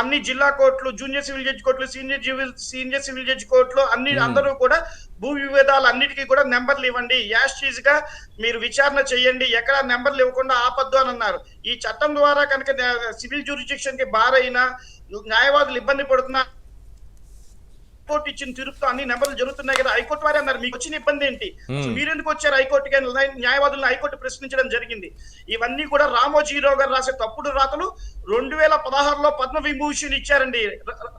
అన్ని జిల్లా కోర్టులు, జూనియర్ సివిల్ జడ్జి కోర్టులు, సీనియర్ సివిల్ జడ్జి కోర్టులు అందరూ కూడా భూ వివాదాలు అన్నిటికీ కూడా నెంబర్లు ఇవ్వండి, యాష్ గా మీరు విచారణ చేయండి, ఎక్కడ నెంబర్లు ఇవ్వకుండా ఆపద్దు అని అన్నారు. ఈ చట్టం ద్వారా కనుక సివిల్ జ్యూరిడిక్షన్ కి బారైనా న్యాయవాదులు ఇబ్బంది పడుతున్నా హైకోర్టు ఇచ్చిన తీర్పుతో అన్ని నెంబర్లు జరుగుతున్నాయి కదా, హైకోర్టు వారే అన్నారు మీకు వచ్చిన ఇబ్బంది ఏంటి, మీరు ఎందుకు వచ్చారు హైకోర్టుకి, న్యాయవాదులను హైకోర్టు ప్రశ్నించడం జరిగింది. ఇవన్నీ కూడా రామోజీరావు గారు రాసే తప్పుడు రాతలు. 2016లో పద్మవిభూషణ్ ఇచ్చారండి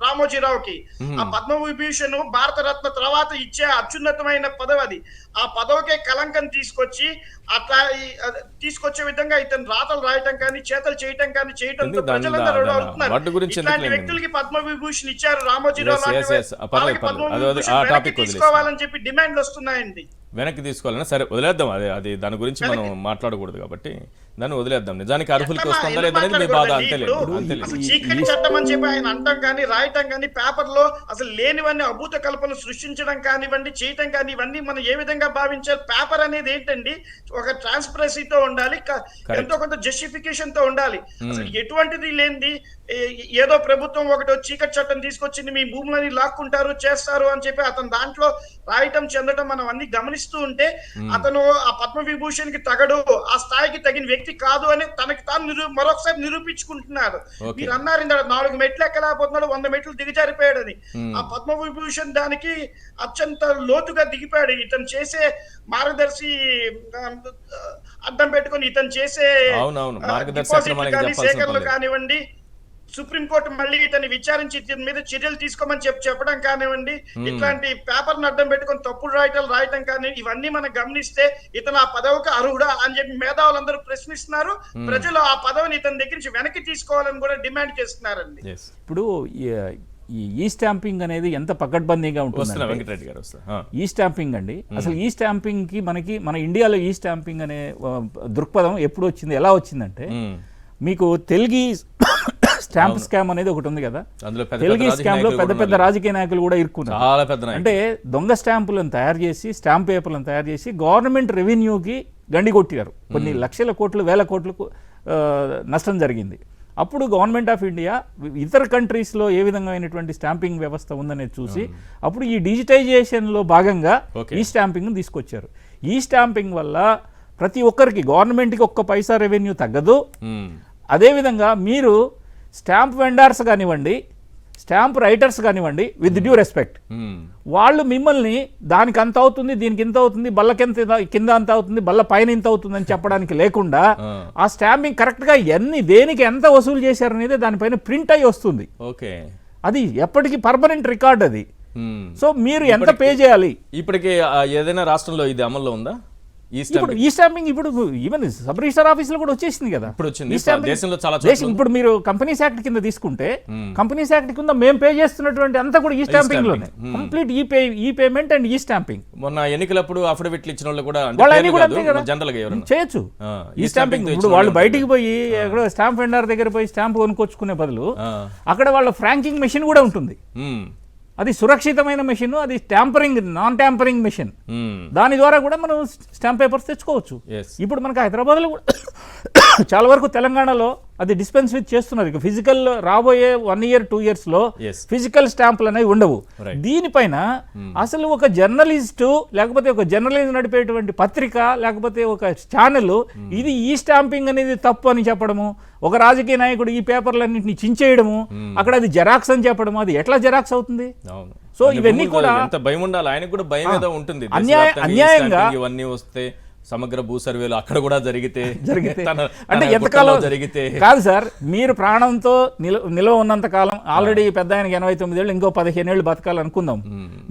రామోజీరావుకి. ఆ పద్మవిభూషణ్ భారత రత్న తర్వాత ఇచ్చే అత్యున్నతమైన పదవి అది. ఆ పదవికే కలంకం తీసుకొచ్చి అట్లా తీసుకొచ్చే విధంగా ఇతను రాతలు రాయటం కానీ చేతలు చేయటం కానీ చేయటంతో ప్రజలందరూ అవుతున్నారు. ఇట్లాంటి వ్యక్తులకి పద్మవిభూషణ్ ఇచ్చారు రామోజీరావు తీసుకోవాలని చెప్పి డిమాండ్లు వస్తున్నాయండి. వెనక్కి తీసుకోవాలన్నా సరే వదిలేద్దాం, అది దాని గురించి మనం మాట్లాడకూడదు కాబట్టి దాన్ని వదిలేద్దాం. నిజానికి అర్హులకి వస్తుందా లేదనేది మీ బాధ, అంతేలేదు. చీకటి చట్టం అని చెప్పి ఆయన అంటాం కానీ రాయటం కానీ పేపర్ లో అసలు లేనివన్నీ అభూత కల్పనలు సృష్టించడం కానివ్వండి, చేయటం కానీ ఇవన్నీ మనం ఏ విధంగా భావించాలి. పేపర్ అనేది ఏంటండి, ఒక ట్రాన్స్పరెన్సీతో ఉండాలి, ఎంతో కొంత జస్టిఫికేషన్ తో ఉండాలి. అసలు ఎటువంటిది లేనిది ఏదో ప్రభుత్వం ఒకటి చీకటి చట్టం తీసుకొచ్చింది మీ భూములని లాక్కుంటారు చేస్తారు అని చెప్పి అతను దాంట్లో రాయటం చెందడం మనం అన్ని గమనిస్తూ ఉంటే అతను ఆ పద్మవిభూషణ్ కి తగడు, ఆ స్థాయికి తగిన వ్యక్తి కాదు అని తనకి తాను మరొకసారి నిరూపించుకుంటున్నారు. మీరు అన్నారు 4 మెట్లు ఎక్కలేకపోతున్నాడు, 100 మెట్లు దిగజారిపోయాడు అని. ఆ పద్మవిభూషణ్ దానికి అత్యంత లోతుగా దిగిపోయాడు. ఇతను చేసే మార్గదర్శి అడ్డం పెట్టుకుని ఇతను చేసే సేకరణలు కానివ్వండి, సుప్రీంకోర్టు మళ్ళీ ఇతన్ని విచారించి ఇతని మీద చర్యలు తీసుకోమని చెప్పడం కానివ్వండి, ఇట్లాంటి పేపర్ అడ్డం పెట్టుకొని తప్పుడు రాయటం కానీ ఇవన్నీ మనం గమనిస్తే ఇతను ఆ పదవికి అర్హుడా అని చెప్పి మేధావులందరూ ప్రశ్నిస్తున్నారు. ప్రజలు ఆ పదవిని ఇతని దగ్గర నుంచి వెనక్కి తీసుకోవాలని కూడా డిమాండ్ చేస్తున్నారండి. ఇప్పుడు ఈ స్టాంపింగ్ అనేది ఎంత పకడ్బందీగా ఉంటుంది. ఈ స్టాంపింగ్ అండి, అసలు ఈ స్టాంపింగ్ కి మన ఇండియాలో ఈ స్టాంపింగ్ అనే దృక్పథం ఎప్పుడు వచ్చింది, ఎలా వచ్చిందంటే మీకు తెలుగు స్టాంప్ స్కామ్ అనేది ఒకటి ఉంది కదా, తెలుగు స్కామ్ లో పెద్ద రాజకీయ నాయకులు కూడా ఇరుక్కున్నారు. అంటే దొంగ స్టాంపులను తయారు చేసి స్టాంప్ పేపర్లను తయారు చేసి గవర్నమెంట్ రెవెన్యూకి గండి కొట్టారు. కొన్ని లక్షల కోట్లు వేల కోట్లకు నష్టం జరిగింది. అప్పుడు గవర్నమెంట్ ఆఫ్ ఇండియా ఇతర కంట్రీస్లో ఏ విధమైనటువంటి స్టాంపింగ్ వ్యవస్థ ఉందనేది చూసి అప్పుడు ఈ డిజిటైజేషన్లో భాగంగా ఈ స్టాంపింగ్ను తీసుకొచ్చారు. ఈ స్టాంపింగ్ వల్ల ప్రతి ఒక్కరికి గవర్నమెంట్కి 1 పైసా రెవెన్యూ తగ్గదు. అదేవిధంగా మీరు స్టాంప్ వెండర్స్ కానివ్వండి, స్టాంప్ రైటర్స్ కానివ్వండి, విత్ డ్యూ రెస్పెక్ట్, వాళ్ళు మిమ్మల్ని దానికి అంత అవుతుంది, దీనికి ఇంత అవుతుంది, బల్లకెంత కింద అంత అవుతుంది, బల్ల పైన ఇంత అవుతుంది అని చెప్పడానికి లేకుండా ఆ స్టాంపింగ్ కరెక్ట్గా దేనికి ఎంత వసూలు చేశారనేది దానిపైన ప్రింట్ అయ్యి వస్తుంది. అది ఎప్పటికీ పర్మనెంట్ రికార్డ్ అది. సో మీరు ఎంత పే చేయాలి. ఇప్పటికి ఏదైనా రాష్ట్రంలో ఇది అమల్లో ఉందా ఈ స్టాంపింగ్? ఇప్పుడు ఈవెన్ సబ్ రిజిస్టర్ ఆఫీసులో కూడా వచ్చేసింది కదా. ఇప్పుడు మీరు కంపెనీస్ యాక్ట్ కింద తీసుకుంటే కంపెనీస్ యాక్ట్ కింద మేము పే చేస్తున్నటువంటి అంతా కూడా ఈ స్టాంపింగ్ లోనే, కంప్లీట్ ఈ పేమెంట్ అండ్ ఈ స్టాంపింగ్. మొన్న ఎన్నికలప్పుడు అఫిడవిట్లు ఇచ్చిన వాళ్ళు కూడా చేయొచ్చు ఈ స్టాంపింగ్. ఇప్పుడు వాళ్ళు బయటికి పోయి ఎక్కడో స్టాంప్ వెండర్ దగ్గర పోయి స్టాంప్ కొనుక్కొచ్చుకునే బదులు అక్కడ వాళ్ళ ఫ్రాంకింగ్ మెషిన్ కూడా ఉంటుంది. అది సురక్షితమైన మెషిన్, అది నాన్ ట్యాంపరింగ్ మెషిన్. దాని ద్వారా కూడా మనం స్టాంప్ పేపర్స్ తెచ్చుకోవచ్చు. ఇప్పుడు మనకు హైదరాబాద్లో కూడా చాలా వరకు తెలంగాణలో అది డిస్పెన్స్ విత్ చేస్తున్నారు. ఇక ఫిజికల్ రాబోయే 1 year 2 years లో ఫిజికల్ స్టాంపులు అనేవి ఉండవు. దీనిపైన అసలు ఒక జర్నలిస్టు లేకపోతే ఒక జర్నలిజం నడిపేటువంటి పత్రిక లేకపోతే ఒక ఛానల్ ఇది ఈ స్టాంపింగ్ అనేది తప్పు అని చెప్పడము, ఒక రాజకీయ నాయకుడు ఈ పేపర్లన్నింటినీ చించేయడము, అక్కడ అది జెరాక్స్ అని చెప్పడము, అది ఎట్లా జెరాక్స్ అవుతుంది? సో ఇవన్నీ కూడా భయం ఉండాలి, ఆయనకు కూడా భయం ఏదో ఉంటుంది. అన్యాయంగా ఇవన్నీ వస్తే సమగ్ర భూ సర్వేలు అక్కడ కూడా జరిగితే అంటే ఎంతకాలం జరిగితే కాదు సార్, మీరు ప్రాణంతో నిలవ ఉన్నంత కాలం, ఆల్రెడీ పెద్ద ఆయనకి 89 ఏళ్ళు, ఇంకో 15 ఏళ్ళు బతకాలి అనుకుందాం.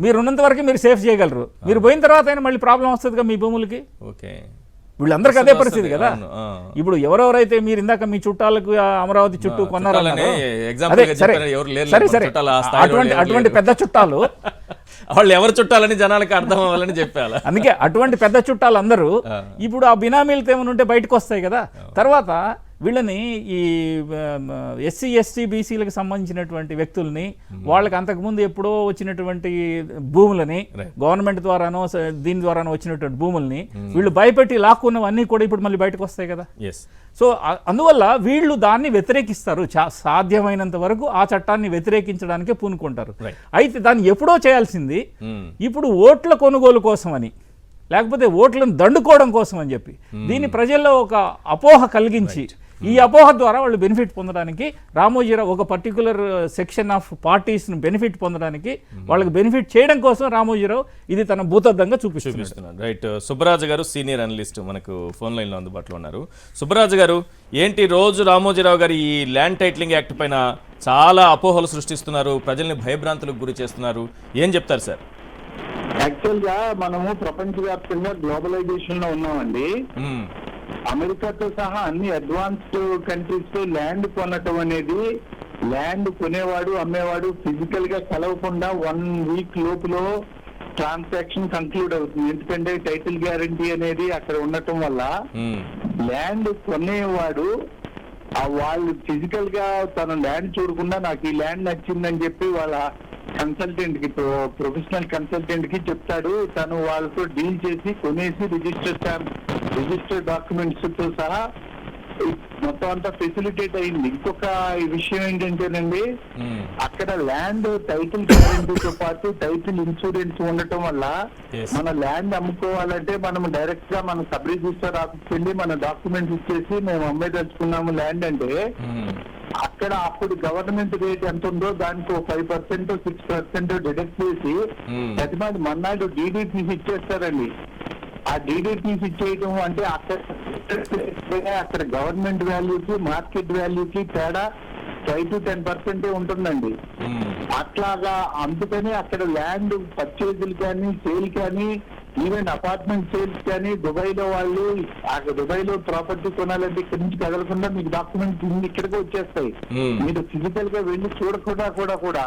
మీరు ఉన్నంత వరకు మీరు సేఫ్ చేయగలరు. మీరు పోయిన తర్వాత అయినా మళ్ళీ ప్రాబ్లం వస్తుంది కదా మీ భూములకి. వీళ్ళందరికీ అదే పరిస్థితి కదా. ఇప్పుడు ఎవరెవరైతే మీరు ఇందాక మీ చుట్టాలకు అమరావతి చుట్టూ కొన్నారో, సరే సరే అటువంటి పెద్ద చుట్టాలు వాళ్ళు ఎవరు చుట్టాలని జనాలకు అర్థం అవ్వాలని చెప్పాలి. అందుకే అటువంటి పెద్ద చుట్టాలు అందరూ ఇప్పుడు ఆ బినామీలతో ఏమైనా ఉంటే బయటకు వస్తాయి కదా. తర్వాత వీళ్ళని ఈ ఎస్సీ ఎస్టీ బీసీలకు సంబంధించినటువంటి వ్యక్తుల్ని వాళ్ళకి అంతకుముందు ఎప్పుడో వచ్చినటువంటి భూములని గవర్నమెంట్ ద్వారానో దీని ద్వారానో వచ్చినటువంటి భూముల్ని వీళ్ళు భయపెట్టి లాక్కున్నవన్నీ కూడా ఇప్పుడు మళ్ళీ బయటకు వస్తాయి కదా. సో అందువల్ల వీళ్ళు దాన్ని వ్యతిరేకిస్తారు, సాధ్యమైనంత వరకు ఆ చట్టాన్ని వ్యతిరేకించడానికే పూనుకుంటారు. అయితే దాన్ని ఎప్పుడో చేయాల్సింది ఇప్పుడు ఓట్ల కొనుగోలు కోసమని, లేకపోతే ఓట్లను దండుకోవడం కోసం అని చెప్పి దీన్ని ప్రజల్లో ఒక అపోహ కలిగించి ఈ అపోహ ద్వారా వాళ్ళు బెనిఫిట్ పొందడానికి రామోజీరావు ఒక పర్టికులర్ సెక్షన్ ఆఫ్ పార్టీస్ను బెనిఫిట్ పొందడానికి వాళ్ళకి బెనిఫిట్ చేయడం కోసం రామోజీరావు ఇది తన భూతద్దంగా చూపిస్తున్నాడు. రైట్. సుబ్బరాజు గారు సీనియర్ అనలిస్ట్ మనకు ఫోన్ లైన్లో అందుబాటులో ఉన్నారు. సుబ్బరాజు గారు, ఏంటి రోజు రామోజీరావు గారు ఈ ల్యాండ్ టైటిలింగ్ యాక్ట్ పైన చాలా అపోహలు సృష్టిస్తున్నారు, ప్రజల్ని భయభ్రాంతులకు గురి చేస్తున్నారు, ఏం చెప్తారు సార్? యాక్చువల్ గా మనము ప్రపంచవ్యాప్తంగా గ్లోబలైజేషన్ లో ఉన్నామండి. అమెరికాతో సహా అన్ని అడ్వాన్స్డ్ కంట్రీస్ లో ల్యాండ్ కొనటం అనేది, ల్యాండ్ కొనేవాడు అమ్మేవాడు ఫిజికల్ గా కలవకుండా 1 వీక్ లోపులో ట్రాన్సాక్షన్ కంక్లూడ్ అవుతుంది. ఎందుకంటే టైటిల్ గ్యారంటీ అనేది అక్కడ ఉండటం వల్ల ల్యాండ్ కొనేవాడు వాళ్ళు ఫిజికల్ గా తన ల్యాండ్ చూడకుండా నాకు ఈ ల్యాండ్ నచ్చిందని చెప్పి వాళ్ళ కన్సల్టెంట్ కి, ప్రొఫెషనల్ కన్సల్టెంట్ కి చెప్తాడు. తను వాళ్ళతో డీల్ చేసి కొనేసి రిజిస్టర్ డాక్యుమెంట్స్ తో సహా మొత్తం అంతా ఫెసిలిటేట్ అయింది. ఇంకొక విషయం ఏంటంటేనండి, అక్కడ ల్యాండ్ టైటిల్ గ్యారెంటీతో పాటు టైటిల్ ఇన్సూరెన్స్ ఉండటం వల్ల మన ల్యాండ్ అమ్ముకోవాలంటే మనం డైరెక్ట్ గా మన సబ్ రిజిస్టర్ ఆఫీస్కి వెళ్ళి మన డాక్యుమెంట్స్ ఇచ్చేసి మేము అమ్మేదలుచుకున్నాము ల్యాండ్ అంటే, అక్కడ అప్పుడు గవర్నమెంట్ రేట్ ఎంత ఉందో దానికి 5% 6% డిడక్ట్ చేసి ప్రతి మంది మన్నాడు డీడీ తీసి ఇచ్చేస్తారండి. ఆ డీడీ తీసి ఇచ్చేయటం అంటే అక్కడ గవర్నమెంట్ వాల్యూకి మార్కెట్ వాల్యూకి తేడా 5 to 10% ఉంటుందండి. అట్లాగా అందుకని అక్కడ ల్యాండ్ పర్చేజులు కానీ సేల్ కానీ ఈవెన్ అపార్ట్మెంట్ సేల్స్ కానీ దుబాయ్లో వాళ్ళు దుబాయ్లో ప్రాపర్టీ కొనాలంటే ఇక్కడి నుంచి కదలకుండా మీకు డాక్యుమెంట్స్ ఇక్కడికి వచ్చేస్తాయి. మీరు ఫిజికల్ గా వెళ్ళి చూడకుండా కూడా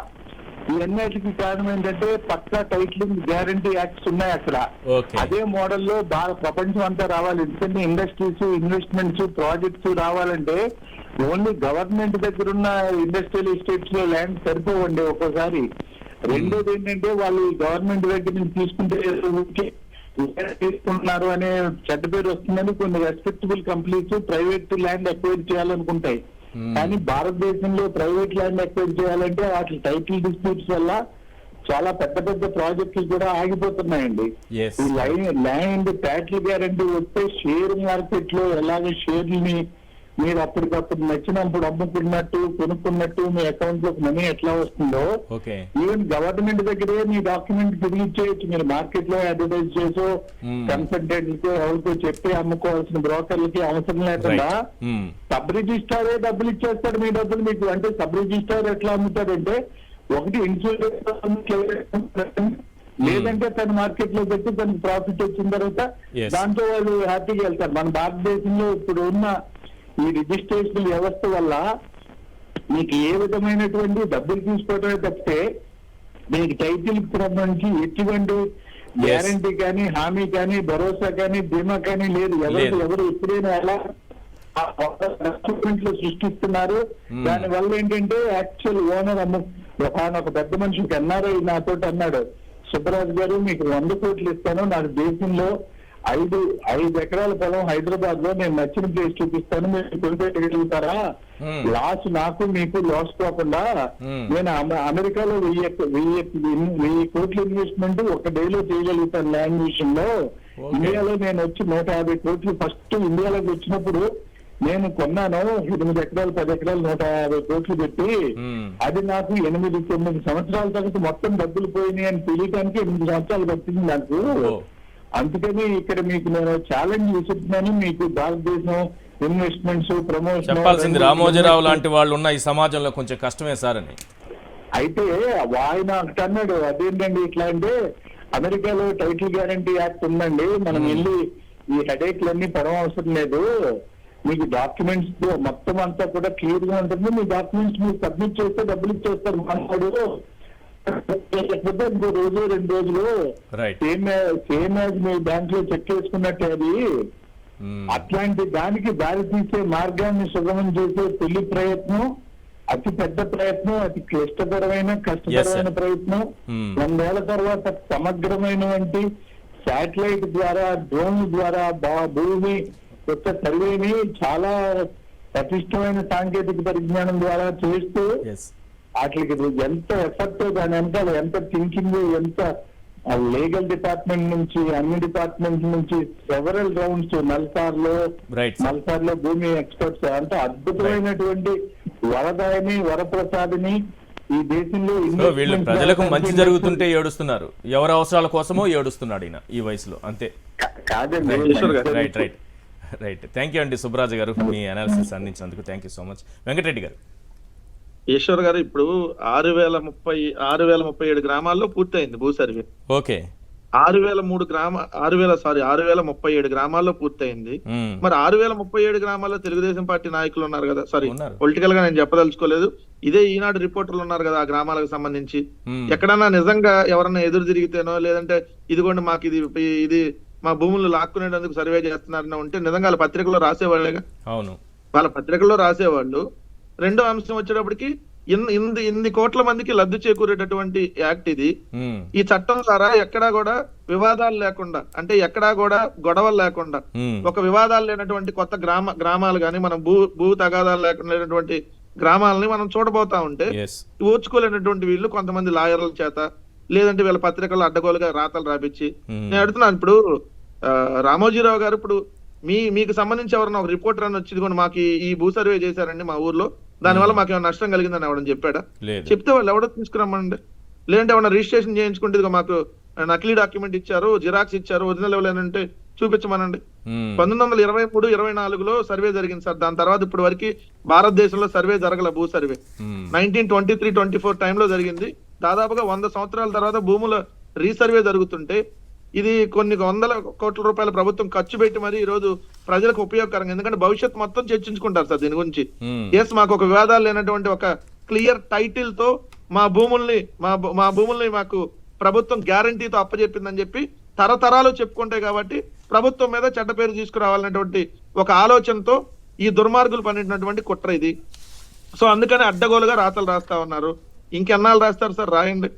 ఇవన్నిటికి కారణం ఏంటంటే పక్కా టైటిలింగ్ గ్యారంటీ యాక్ట్స్ ఉన్నాయి అక్కడ. అదే మోడల్లో బాగా ప్రపంచం అంతా రావాలి. ఎందుకంటే ఇండస్ట్రీస్, ఇన్వెస్ట్మెంట్స్, ప్రాజెక్ట్స్ రావాలంటే ఓన్లీ గవర్నమెంట్ దగ్గర ఉన్న ఇండస్ట్రియల్ ఎస్టేట్స్ లో ల్యాండ్ సరిపోవండి ఒక్కోసారి. రెండోది ఏంటంటే వాళ్ళు గవర్నమెంట్ దగ్గర నుంచి తీసుకుంటున్నారు అనే చెడ్డ పేరు వస్తుందని కొన్ని respectable companies private land acquire చేయాలనుకుంటాయి. కానీ భారతదేశంలో ప్రైవేట్ ల్యాండ్ అక్వైర్ చేయాలంటే వాటి టైటిల్ డిస్ప్యూట్స్ వల్ల చాలా పెద్ద ప్రాజెక్టులు కూడా ఆగిపోతున్నాయండి. ఈ ల్యాండ్ టైటిల్ గ్యారంటీ వస్తే షేర్ మార్కెట్ లో ఎలాగ షేర్ని మీరు అప్పటికప్పుడు నచ్చినప్పుడు అమ్ముకున్నట్టు కొనుక్కున్నట్టు మీ అకౌంట్ లోకి మనీ ఎట్లా వస్తుందో ఈవెన్ గవర్నమెంట్ దగ్గరే మీ డాక్యుమెంట్ తిరిగి ఇచ్చేయచ్చు. మీరు మార్కెట్ లో అడ్వర్టైజ్ చేసో కన్సల్టెంట్ ఎవరికో చెప్పి అమ్ముకోవాల్సిన బ్రోకర్లకి అవసరం లేకుండా సబ్ రిజిస్ట్రారే డబ్బులు ఇచ్చేస్తాడు మీ డబ్బులు మీకు. అంటే సబ్ రిజిస్ట్రార్ ఎట్లా అమ్ముతాడంటే ఒకటి ఇన్సూరెన్స్ లేదంటే తన మార్కెట్ లో పెట్టి తనకి ప్రాఫిట్ వచ్చిన తర్వాత దాంతో వాళ్ళు హ్యాపీగా వెళ్తారు. మన భారతదేశంలో ఇప్పుడు ఉన్న ఈ రిజిస్ట్రేషన్ వ్యవస్థ వల్ల మీకు ఏ విధమైనటువంటి డబ్బులు తీసుకోవడమే తప్పితే మీకు టైటిల్ సంబంధించి ఎటువంటి గ్యారంటీ కానీ హామీ కానీ భరోసా కానీ బీమా కానీ లేదు. ఎవరు ఎప్పుడైనా ఎలా డాక్యుమెంట్లు సృష్టిస్తున్నారు. దాని వల్ల ఏంటంటే యాక్చువల్ ఓనర్ ఒక పెద్ద మనిషికి ఎన్ఆర్ఐ నాతో అన్నాడు, సుబ్బరాజు గారు మీకు 100 కోట్లు ఇస్తాను, నాకు దేశంలో 5 ఎకరాల పొలం హైదరాబాద్ లో నేను నచ్చిన ప్లేస్ చూపిస్తాను, మీరు కొనిపెట్టగలుగుతారా? లాస్ నాకు మీకు లాస్ పోకుండా నేను అమెరికాలో 1000 కోట్ల ఇన్వెస్ట్మెంట్ ఒక డేలో చేయగలుగుతాను ల్యాండ్ విషయంలో. ఇండియాలో నేను వచ్చి 150 కోట్లు ఫస్ట్ ఇండియాలోకి వచ్చినప్పుడు నేను కొన్నాను 8 ఎకరాలు 10 ఎకరాలు 150 కోట్లు పెట్టి. అది నాకు 8-9 సంవత్సరాల తర్వాత మొత్తం డబ్బులు పోయినాయి అని తెలియడానికి 8 సంవత్సరాలు పట్టింది నాకు. అందుకని ఇక్కడ మీకు నేను ఛాలెంజ్ విసురుతున్నాను, మీకు భారతదేశం ఇన్వెస్ట్మెంట్స్ ప్రమోషన్ చెప్పాల్సింది రామోజీరావు లాంటి వాళ్ళు ఉన్న ఈ సమాజంలో కొంచెం కష్టమే సార్ అని. అయితే ఆయన అన్నాడు అదేంటండి ఇట్లా అంటే అమెరికాలో టైటిల్ గ్యారంటీ యాక్ట్ ఉందండి, మనం వెళ్ళి ఈ హెడేక్లన్నీ పడవసరం లేదు, మీకు డాక్యుమెంట్స్ మొత్తం అంతా కూడా క్లియర్ గా ఉంటుంది, మీ డాక్యుమెంట్స్ మీరు సబ్మిట్ చేస్తే డబ్బులు ఇచ్చేస్తారు మనవాడు. లేకపోతే ఇంకో 2 రోజులు సేమ్ యాజ్ మీ బ్యాంక్ లో చెక్ చేసుకున్నట్టే అది అట్లాంటి దానికి దారి తీసే మార్గాన్ని సుగమం చేసే తొలి ప్రయత్నం, అతి పెద్ద ప్రయత్నం, అతి క్లిష్టకరమైన కష్టకరమైన ప్రయత్నం. 100 ఏళ్ల తర్వాత సమగ్రమైనటువంటి శాటిలైట్ ద్వారా, డ్రోన్ ద్వారా భూమి యొక్క సర్వేని చాలా పటిష్టమైన సాంకేతిక పరిజ్ఞానం ద్వారా చేస్తూ వాటికి ఎంత ఎఫర్ట్, దాని వెనకాల ఎంత థింకింగ్, ఎంత లీగల్ డిపార్ట్మెంట్ నుంచి, అన్ని డిపార్ట్మెంట్ నుంచి సెవరల్ రౌండ్స్, నల్సార్లో భూమి ఎక్స్పర్ట్స్, అంటే అద్భుతమైనటువంటి వరదాయిని, వరప్రసాదిని ఈ దేశంలో. వీళ్ళు ప్రజలకు మంచి జరుగుతుంటే ఏడుస్తున్నారు, ఎవరి అవసరాల కోసమో ఏడుస్తున్నాడు ఈయన ఈ వయసులో, అంతే కాదండి. Right right right. Thank you అండి సుబ్బరాజు గారు, మీ అనాలిసిస్ అందించినందుకు thank you so much. Venkatareddy garu. Eshwar గారు, ఇప్పుడు 6,037 గ్రామాల్లో పూర్తయింది భూ సర్వే. ఓకే. 6,037 గ్రామాల్లో పూర్తయింది. మరి 6,037 గ్రామాల్లో తెలుగుదేశం పార్టీ నాయకులు ఉన్నారు కదా, సారీ పొలిటికల్ గా నేను చెప్పదలుచుకోలేదు, ఇదే ఈనాడు రిపోర్టర్లు ఉన్నారు కదా ఆ గ్రామాలకు సంబంధించి. ఎక్కడన్నా నిజంగా ఎవరన్నా ఎదురు తిరిగితేనో, లేదంటే ఇదిగోండి మాకు ఇది మా భూములు లాక్కునేందుకు సర్వే చేస్తున్నారని ఉంటే నిజంగా వాళ్ళ పత్రికల్లో రాసేవాళ్ళేగా. అవును, వాళ్ళ పత్రికల్లో రాసేవాళ్ళు. రెండో అంశం వచ్చేటప్పటికి ఇన్ని కోట్ల మందికి లబ్ధి చేకూరేటటువంటి యాక్ట్ ఇది. ఈ చట్టం ద్వారా ఎక్కడా కూడా వివాదాలు లేకుండా, అంటే ఎక్కడా కూడా గొడవలు లేకుండా, ఒక వివాదాలు లేనటువంటి కొత్త గ్రామాలు గాని, మనం భూ తగాదాలు లేనటువంటి గ్రామాలని మనం చూడబోతా ఉంటే ఓర్చుకోలేనటువంటి వీళ్ళు కొంతమంది లాయర్ల చేత, లేదంటే వీళ్ళ పత్రికల్లో అడ్డగోలుగా రాతలు రాపించి. నేను అడుగుతున్నాను, ఇప్పుడు రామోజీరావు గారు, ఇప్పుడు మీకు సంబంధించి ఎవరన్నా ఒక రిపోర్టర్ అని వచ్చి ఇదిగోండి మాకు ఈ భూ సర్వే చేశారండి మా ఊర్లో, దానివల్ల మాకు ఏమైనా నష్టం కలిగిందని ఎవడని చెప్పాడా? చెప్తే వాళ్ళు ఎవడో తీసుకురమ్మండి. లేదంటే ఏమన్నా రిజిస్ట్రేషన్ చేయించుకుంటే మాకు నకిలీ డాక్యుమెంట్ ఇచ్చారు, జిరాక్స్ ఇచ్చారు, ఒరిజినల్ ఎవరైనా చూపించమనండి. 1923-24లో సర్వే జరిగింది సార్. దాని తర్వాత ఇప్పటి వరకు భారతదేశంలో సర్వే జరగల, భూ సర్వే 1923-24 టైంలో జరిగింది. దాదాపుగా 100 సంవత్సరాల తర్వాత భూముల రీసర్వే జరుగుతుంటే ఇది కొన్ని వందల కోట్ల రూపాయల ప్రభుత్వం ఖర్చు పెట్టి మరి ఈ రోజు ప్రజలకు ఉపయోగకరంగా, ఎందుకంటే భవిష్యత్ మొత్తం చర్చించుకుంటారు సార్ దీని గురించి. ఎస్, మాకు ఒక వివాదాలు లేనటువంటి ఒక క్లియర్ టైటిల్ తో మా భూముల్ని మాకు ప్రభుత్వం గ్యారంటీతో అప్పచెప్పిందని చెప్పి తరతరాలు చెప్పుకుంటాయి. కాబట్టి ప్రభుత్వం మీద చెడ్డ పేరు తీసుకురావాలనేటువంటి ఒక ఆలోచనతో ఈ దుర్మార్గులు పన్నినటువంటి కుట్ర ఇది. సో అందుకని అడ్డగోలుగా రాతలు రాస్తా ఉన్నారు. ఇంకెన్నాళ్ళు రాస్తారు సార్? రాయండి.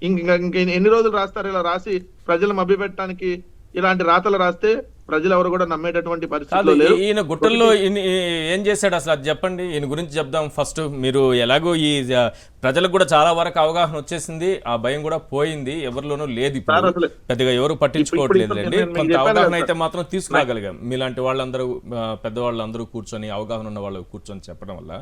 ఇంక ఎన్ని రోజులు రాస్తారు? ఇలా రాసి ప్రజలు మభ్యపెట్టడానికి ఇలాంటి రాతలు రాస్తే ప్రజలు ఎవరు కూడా నమ్మేటటువంటి పరిస్థితుల్లో లేరు. ఈయన గుట్టల్లో ఏం చేశాడు అసలు అది చెప్పండి, ఈయన గురించి చెప్దాం ఫస్ట్. మీరు ఎలాగో ఈ ప్రజలకు కూడా చాలా వరకు అవగాహన వచ్చేసింది, ఆ భయం కూడా పోయింది, ఎవరిలోనూ లేదు ఇప్పుడు, పెద్దగా ఎవరు పట్టించుకోవట్లేదు అండి. కొంత అవగాహన అయితే మాత్రం తీసుకురాగలిగాం. మీలాంటి వాళ్ళందరూ పెద్దవాళ్ళందరూ కూర్చొని, అవగాహన ఉన్న వాళ్ళు కూర్చొని చెప్పడం వల్ల.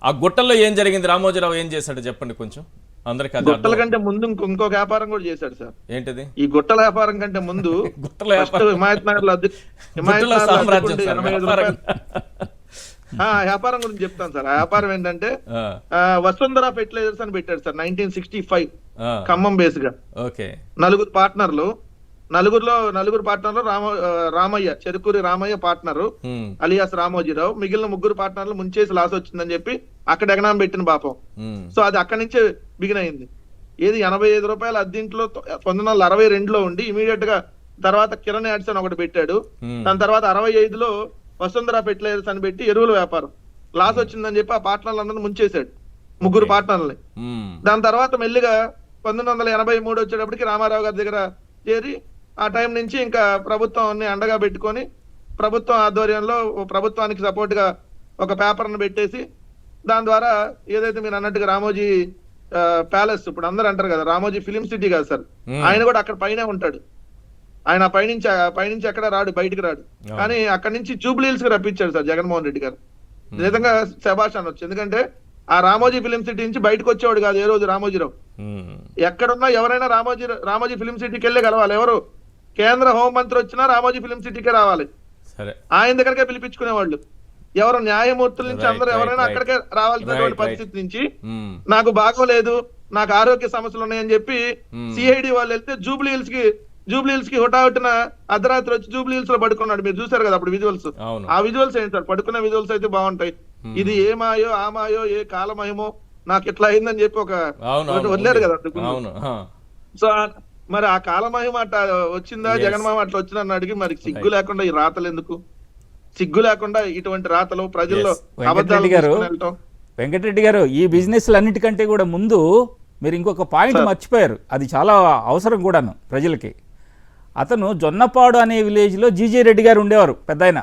ఆ గుట్టల్లో ఏం జరిగింది, రామోజీరావు ఏం చేశాడు చెప్పండి కొంచెం అందరికి. గుట్టల కంటే ముందు ఇంకో వ్యాపారం కూడా చేశాడు సార్. ఏంటిది? ఈ గుట్టల వ్యాపారం కంటే ముందు హిమాయత్ నగర్ లో వ్యాపారం గురించి చెప్తాను సార్. ఆ వ్యాపారం ఏంటంటే వసుంధర ఫెర్టిలైజర్స్ అని పెట్టాడు సార్ 1965 ఖమ్మం బేస్ గా. నలుగురు పార్ట్నర్లు రామయ్య, చెరుకూరి రామయ్య పార్ట్నర్ అలియాస్ రామోజీరావు, మిగిలిన ముగ్గురు పార్ట్నర్లు ముంచేసి లాస్ వచ్చిందని చెప్పి అక్కడ ఎగనాం పెట్టిన పాపం. సో అది అక్కడి నుంచే బిగిన్ అయింది. ఏది 85 రూపాయల అద్దీంట్లో 1962లో ఉండి ఇమీడియట్ గా తర్వాత కిరణ్ యాడ్స్ అని ఒకటి పెట్టాడు. దాని తర్వాత 65లో వసుంధర ఫెర్టిలైజర్స్ అని పెట్టి ఎరువుల వ్యాపారం. లాస్ వచ్చిందని చెప్పి ఆ పార్ట్నర్లు అందరూ ముంచేశాడు, ముగ్గురు పార్ట్నర్లని. దాని తర్వాత మెల్లిగా 1983 వచ్చేటప్పటికి రామారావు గారి దగ్గర చేరి ఆ టైం నుంచి ఇంకా ప్రభుత్వాన్ని అండగా పెట్టుకొని ప్రభుత్వం ఆధ్వర్యంలో ప్రభుత్వానికి సపోర్ట్ గా ఒక పేపర్ను పెట్టేసి దాని ద్వారా ఏదైతే మీరు అన్నట్టుగా రామోజీ ప్యాలెస్, ఇప్పుడు అందరూ అంటారు కదా రామోజీ ఫిలిం సిటీ కాదు సార్, ఆయన కూడా అక్కడ పైనే ఉంటాడు. ఆయన పైనుంచి ఎక్కడ రాడు, బయటికి రాడు. కానీ అక్కడి నుంచి జూబ్లీ హిల్స్ కి రప్పించాడు సార్ జగన్మోహన్ రెడ్డి గారు. నిజంగా శభాష్ అనొచ్చు. ఎందుకంటే ఆ రామోజీ ఫిలిం సిటీ నుంచి బయటకు వచ్చేవాడు కాదు ఏ రోజు రామోజీరావు. ఎక్కడున్నా ఎవరైనా రామోజీ ఫిలిం సిటీకి వెళ్ళే కలవాలి. ఎవరు కేంద్ర హోంమంత్రి వచ్చినా రామోజీ ఫిలిం సిటీకే రావాలి. ఆయన దగ్గరకే పిలిపించుకునేవాళ్ళు. ఎవరు న్యాయమూర్తుల నుంచి అందరూ ఎవరైనా అక్కడికే రావాల్సినటువంటి పరిస్థితి నుంచి నాకు బాగోలేదు, నాకు ఆరోగ్య సమస్యలు ఉన్నాయని చెప్పి సిఐడి వాళ్ళు వెళ్తే జూబ్లీ హిల్స్ కి హుటాహుటిన అర్ధరాత్రి వచ్చి జూబ్లీ హిల్స్ లో పడుకున్నాడు. మీరు చూసారు కదా అప్పుడు విజువల్స్. ఆ విజువల్స్ ఏంటి సార్? పడుకున్న విజువల్స్ అయితే బాగుంటాయి. ఇది ఏ మాయో ఆ మాయో ఏ కాలమయమో నాకు ఇట్లా అయిందని చెప్పి ఒక వదిలేరు కదా. సో మరి ఆ కాలమహిమ అట్లా వచ్చిందా, జగన్మోహన్ అట్లా వచ్చిందని అడిగి మరి సిగ్గు లేకుండా ఈ రాతలు ఎందుకు? సిగ్గు లేకుండా ఇటువంటి రాతలు ప్రజల్లో అబద్ధాలు వెంకటరెడ్డి గారు తీసుకొని వెళ్ళటం. వెంకటరెడ్డి గారు ఈ బిజినెస్లన్నిటికంటే కూడా ముందు మీరు ఇంకొక పాయింట్ మర్చిపోయారు, అది చాలా అవసరం కూడాను ప్రజలకి. అతను జొన్నపాడు అనే విలేజ్లో జీజే రెడ్డి గారు ఉండేవారు, పెద్ద ఆయన.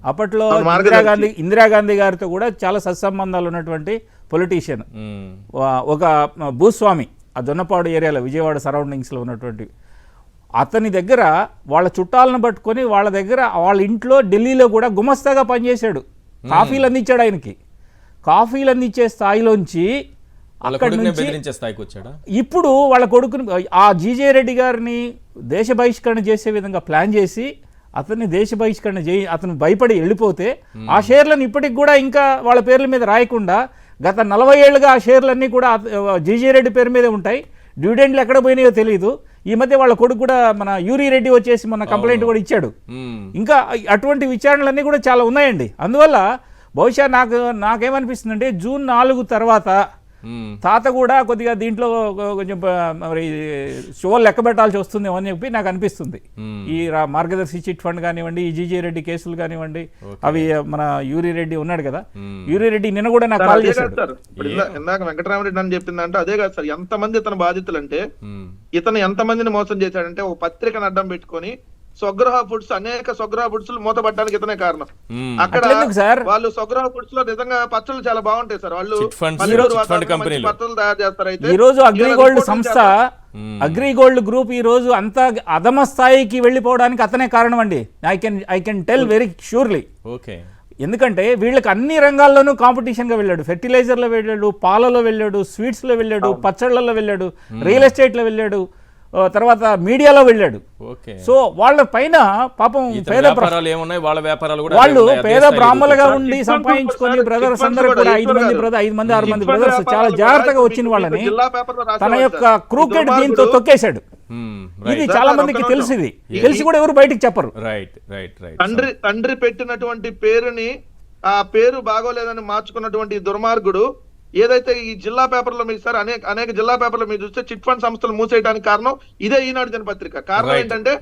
అప్పట్లో ఇందిరాగాంధీ గారితో కూడా చాలా సత్సంబంధాలు ఉన్నటువంటి పొలిటీషియన్, ఒక భూస్వామి ఆ జొన్నపాడు ఏరియాలో విజయవాడ సరౌండింగ్స్లో ఉన్నటువంటి. అతని దగ్గర వాళ్ళ చుట్టాలను పట్టుకొని వాళ్ళ దగ్గర వాళ్ళ ఇంట్లో ఢిల్లీలో కూడా గుమస్తాగా పనిచేశాడు, కాఫీలు అందించాడు ఆయనకి. కాఫీలు అందించే స్థాయిలోంచి అక్కడి నుంచి ఇప్పుడు వాళ్ళ కొడుకుని ఆ జీజే రెడ్డి గారిని దేశ బహిష్కరణ చేసే విధంగా ప్లాన్ చేసి అతన్ని దేశ బహిష్కరణ చేయి అతను భయపడి వెళ్ళిపోతే ఆ షేర్లను ఇప్పటికి కూడా ఇంకా వాళ్ళ పేర్ల మీద రాయకుండా గత 40 ఏళ్ళుగా ఆ షేర్లన్నీ కూడా జీజే రెడ్డి పేరు మీదే ఉంటాయి. డివిడెండ్లు ఎక్కడ పోయినాయో తెలియదు. ఈ మధ్య వాళ్ళ కొడుకు కూడా మన యూరి రెడ్డి వచ్చేసి మన కంప్లైంట్ కూడా ఇచ్చాడు. ఇంకా అటువంటి విచారణలన్నీ కూడా చాలా ఉన్నాయండి. అందువల్ల బహుశా నాకేమనిపిస్తుందంటే జూన్ 4 తర్వాత తాత కూడా కొద్దిగా దీంట్లో కొంచెం మరి షోలు లెక్క పెట్టాల్సి వస్తుందేమో అని చెప్పి నాకు అనిపిస్తుంది. ఈ మార్గదర్శి చిట్ ఫండ్ కానివ్వండి, ఈ జీజే రెడ్డి కేసులు కానివ్వండి, అవి మన యూరి రెడ్డి ఉన్నాడు కదా, యూరి రెడ్డి నిన్న కూడా నాకు కాల్ చేశాడు. ఇందాక వెంకటరామరెడ్డి అని చెప్పిందంటే అదే కాదు సార్, ఎంతమంది ఇతను బాధితులు అంటే ఇతను ఎంతమందిని మోసం చేశాడంటే ఒక పత్రికను అడ్డం పెట్టుకొని స్వగృహ ఫుడ్స్, అనేక స్వగృహ ఫుడ్స్ మూతపడడానికి ఇతనే కారణం. అక్కడ వాళ్ళు స్వగృహ ఫుడ్స్ లో నిజంగా పచ్చళ్ళు చాలా బాగుంటాయి సార్. వాళ్ళు పచ్చళ్ళు తయారు చేస్తారు. అయితే ఈ రోజు అగ్రిగోల్డ్ సంస్థ, అగ్రిగోల్డ్ గ్రూప్ ఈ రోజు అంత అధమ స్థాయికి వెళ్ళిపోవడానికి అతనే కారణం అండి. I can tell very surely. ఎందుకంటే వీళ్ళకి అన్ని రంగాల్లోనూ కాంపిటీషన్ గా వెళ్ళాడు. ఫెర్టిలైజర్ లో వెళ్ళాడు, పాలలో వెళ్ళాడు, స్వీట్స్ లో వెళ్ళాడు, పచ్చళ్ళలో వెళ్ళాడు, రియల్ ఎస్టేట్ లో వెళ్ళాడు, తర్వాత మీడియాలో వెళ్ళాడు. సో వాళ్ళ పైన పాపం వాళ్ళు పేద బ్రాహ్మణులుగా ఉండి సంపాదించుకొని బ్రదర్స్ అందరూ కూడా 5 మంది 6 మంది బ్రదర్స్ చాలా జాగ్రత్తగా వచ్చిన వాళ్ళని తన యొక్క క్రూకెట్ దీంతో తొక్కేశాడు. ఇది చాలా మందికి తెలిసి కూడా ఎవరు బయటికి చెప్పరు. తండ్రి పెట్టినటువంటి పేరుని ఆ పేరు బాగోలేదని మార్చుకున్నటువంటి దుర్మార్గుడు ఏదైతే ఈ జిల్లా పేపర్లో మీరు సార్ అనేక జిల్లా పేపర్లో మీరు చూస్తే చిట్ ఫండ్ సంస్థలు మూసేయడానికి కారణం ఇదే ఈనాడు దినపత్రిక. కారణం ఏంటంటే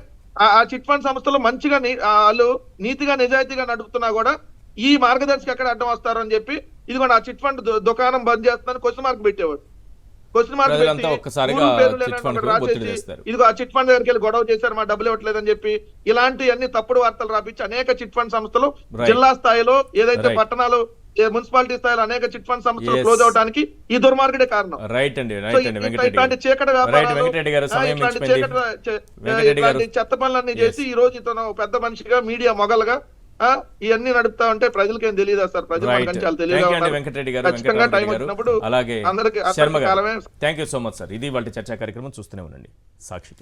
ఆ చిట్ ఫండ్ సంస్థలు మంచిగా వాళ్ళు నీతిగా నిజాయితీగా నడుపుతున్నా కూడా ఈ మార్గదర్శికి ఎక్కడ అడ్డం వస్తారు అని చెప్పి ఇది కూడా ఆ చిట్ ఫండ్ దుకాణం బంద్ చేస్తుందని క్వశ్చన్ మార్క్ పెట్టేవాడు. క్వశ్చన్ మార్క్ ఇదిగో ఆ చిట్ ఫండ్ దగ్గరికి వెళ్ళి గొడవ చేశారు, మా డబ్బులు ఇవ్వట్లేదని చెప్పి ఇలాంటి అన్ని తప్పుడు వార్తలు రాపించి అనేక చిట్ ఫండ్ సంస్థలు జిల్లా స్థాయిలో ఏదైతే పట్టణాలు మున్సిపాలిటీ స్థాయిలో అనేక చిట్ ఫండ్ సంస్థలు క్లోజ్ అవడానికి ఈ దుర్మార్గుడే కారణం. ఇట్లాంటి చీకటి వ్యాపారాలు, ఇట్లాంటి చెత్త పనులన్నీ చేసి ఈ రోజు ఇతను పెద్ద మనిషిగా మీడియా మొగలుగా ఇవన్నీ నడుపుతా ఉంటే ప్రజలకేం తెలియదా సార్? ప్రజలు చాలా తెలియదు. ఖచ్చితంగా టైం వచ్చినప్పుడు అందరికీ thank you so much sir. ఇది వాళ్ళ చర్చా కార్యక్రమం చూస్తూనే ఉండండి సాక్షి.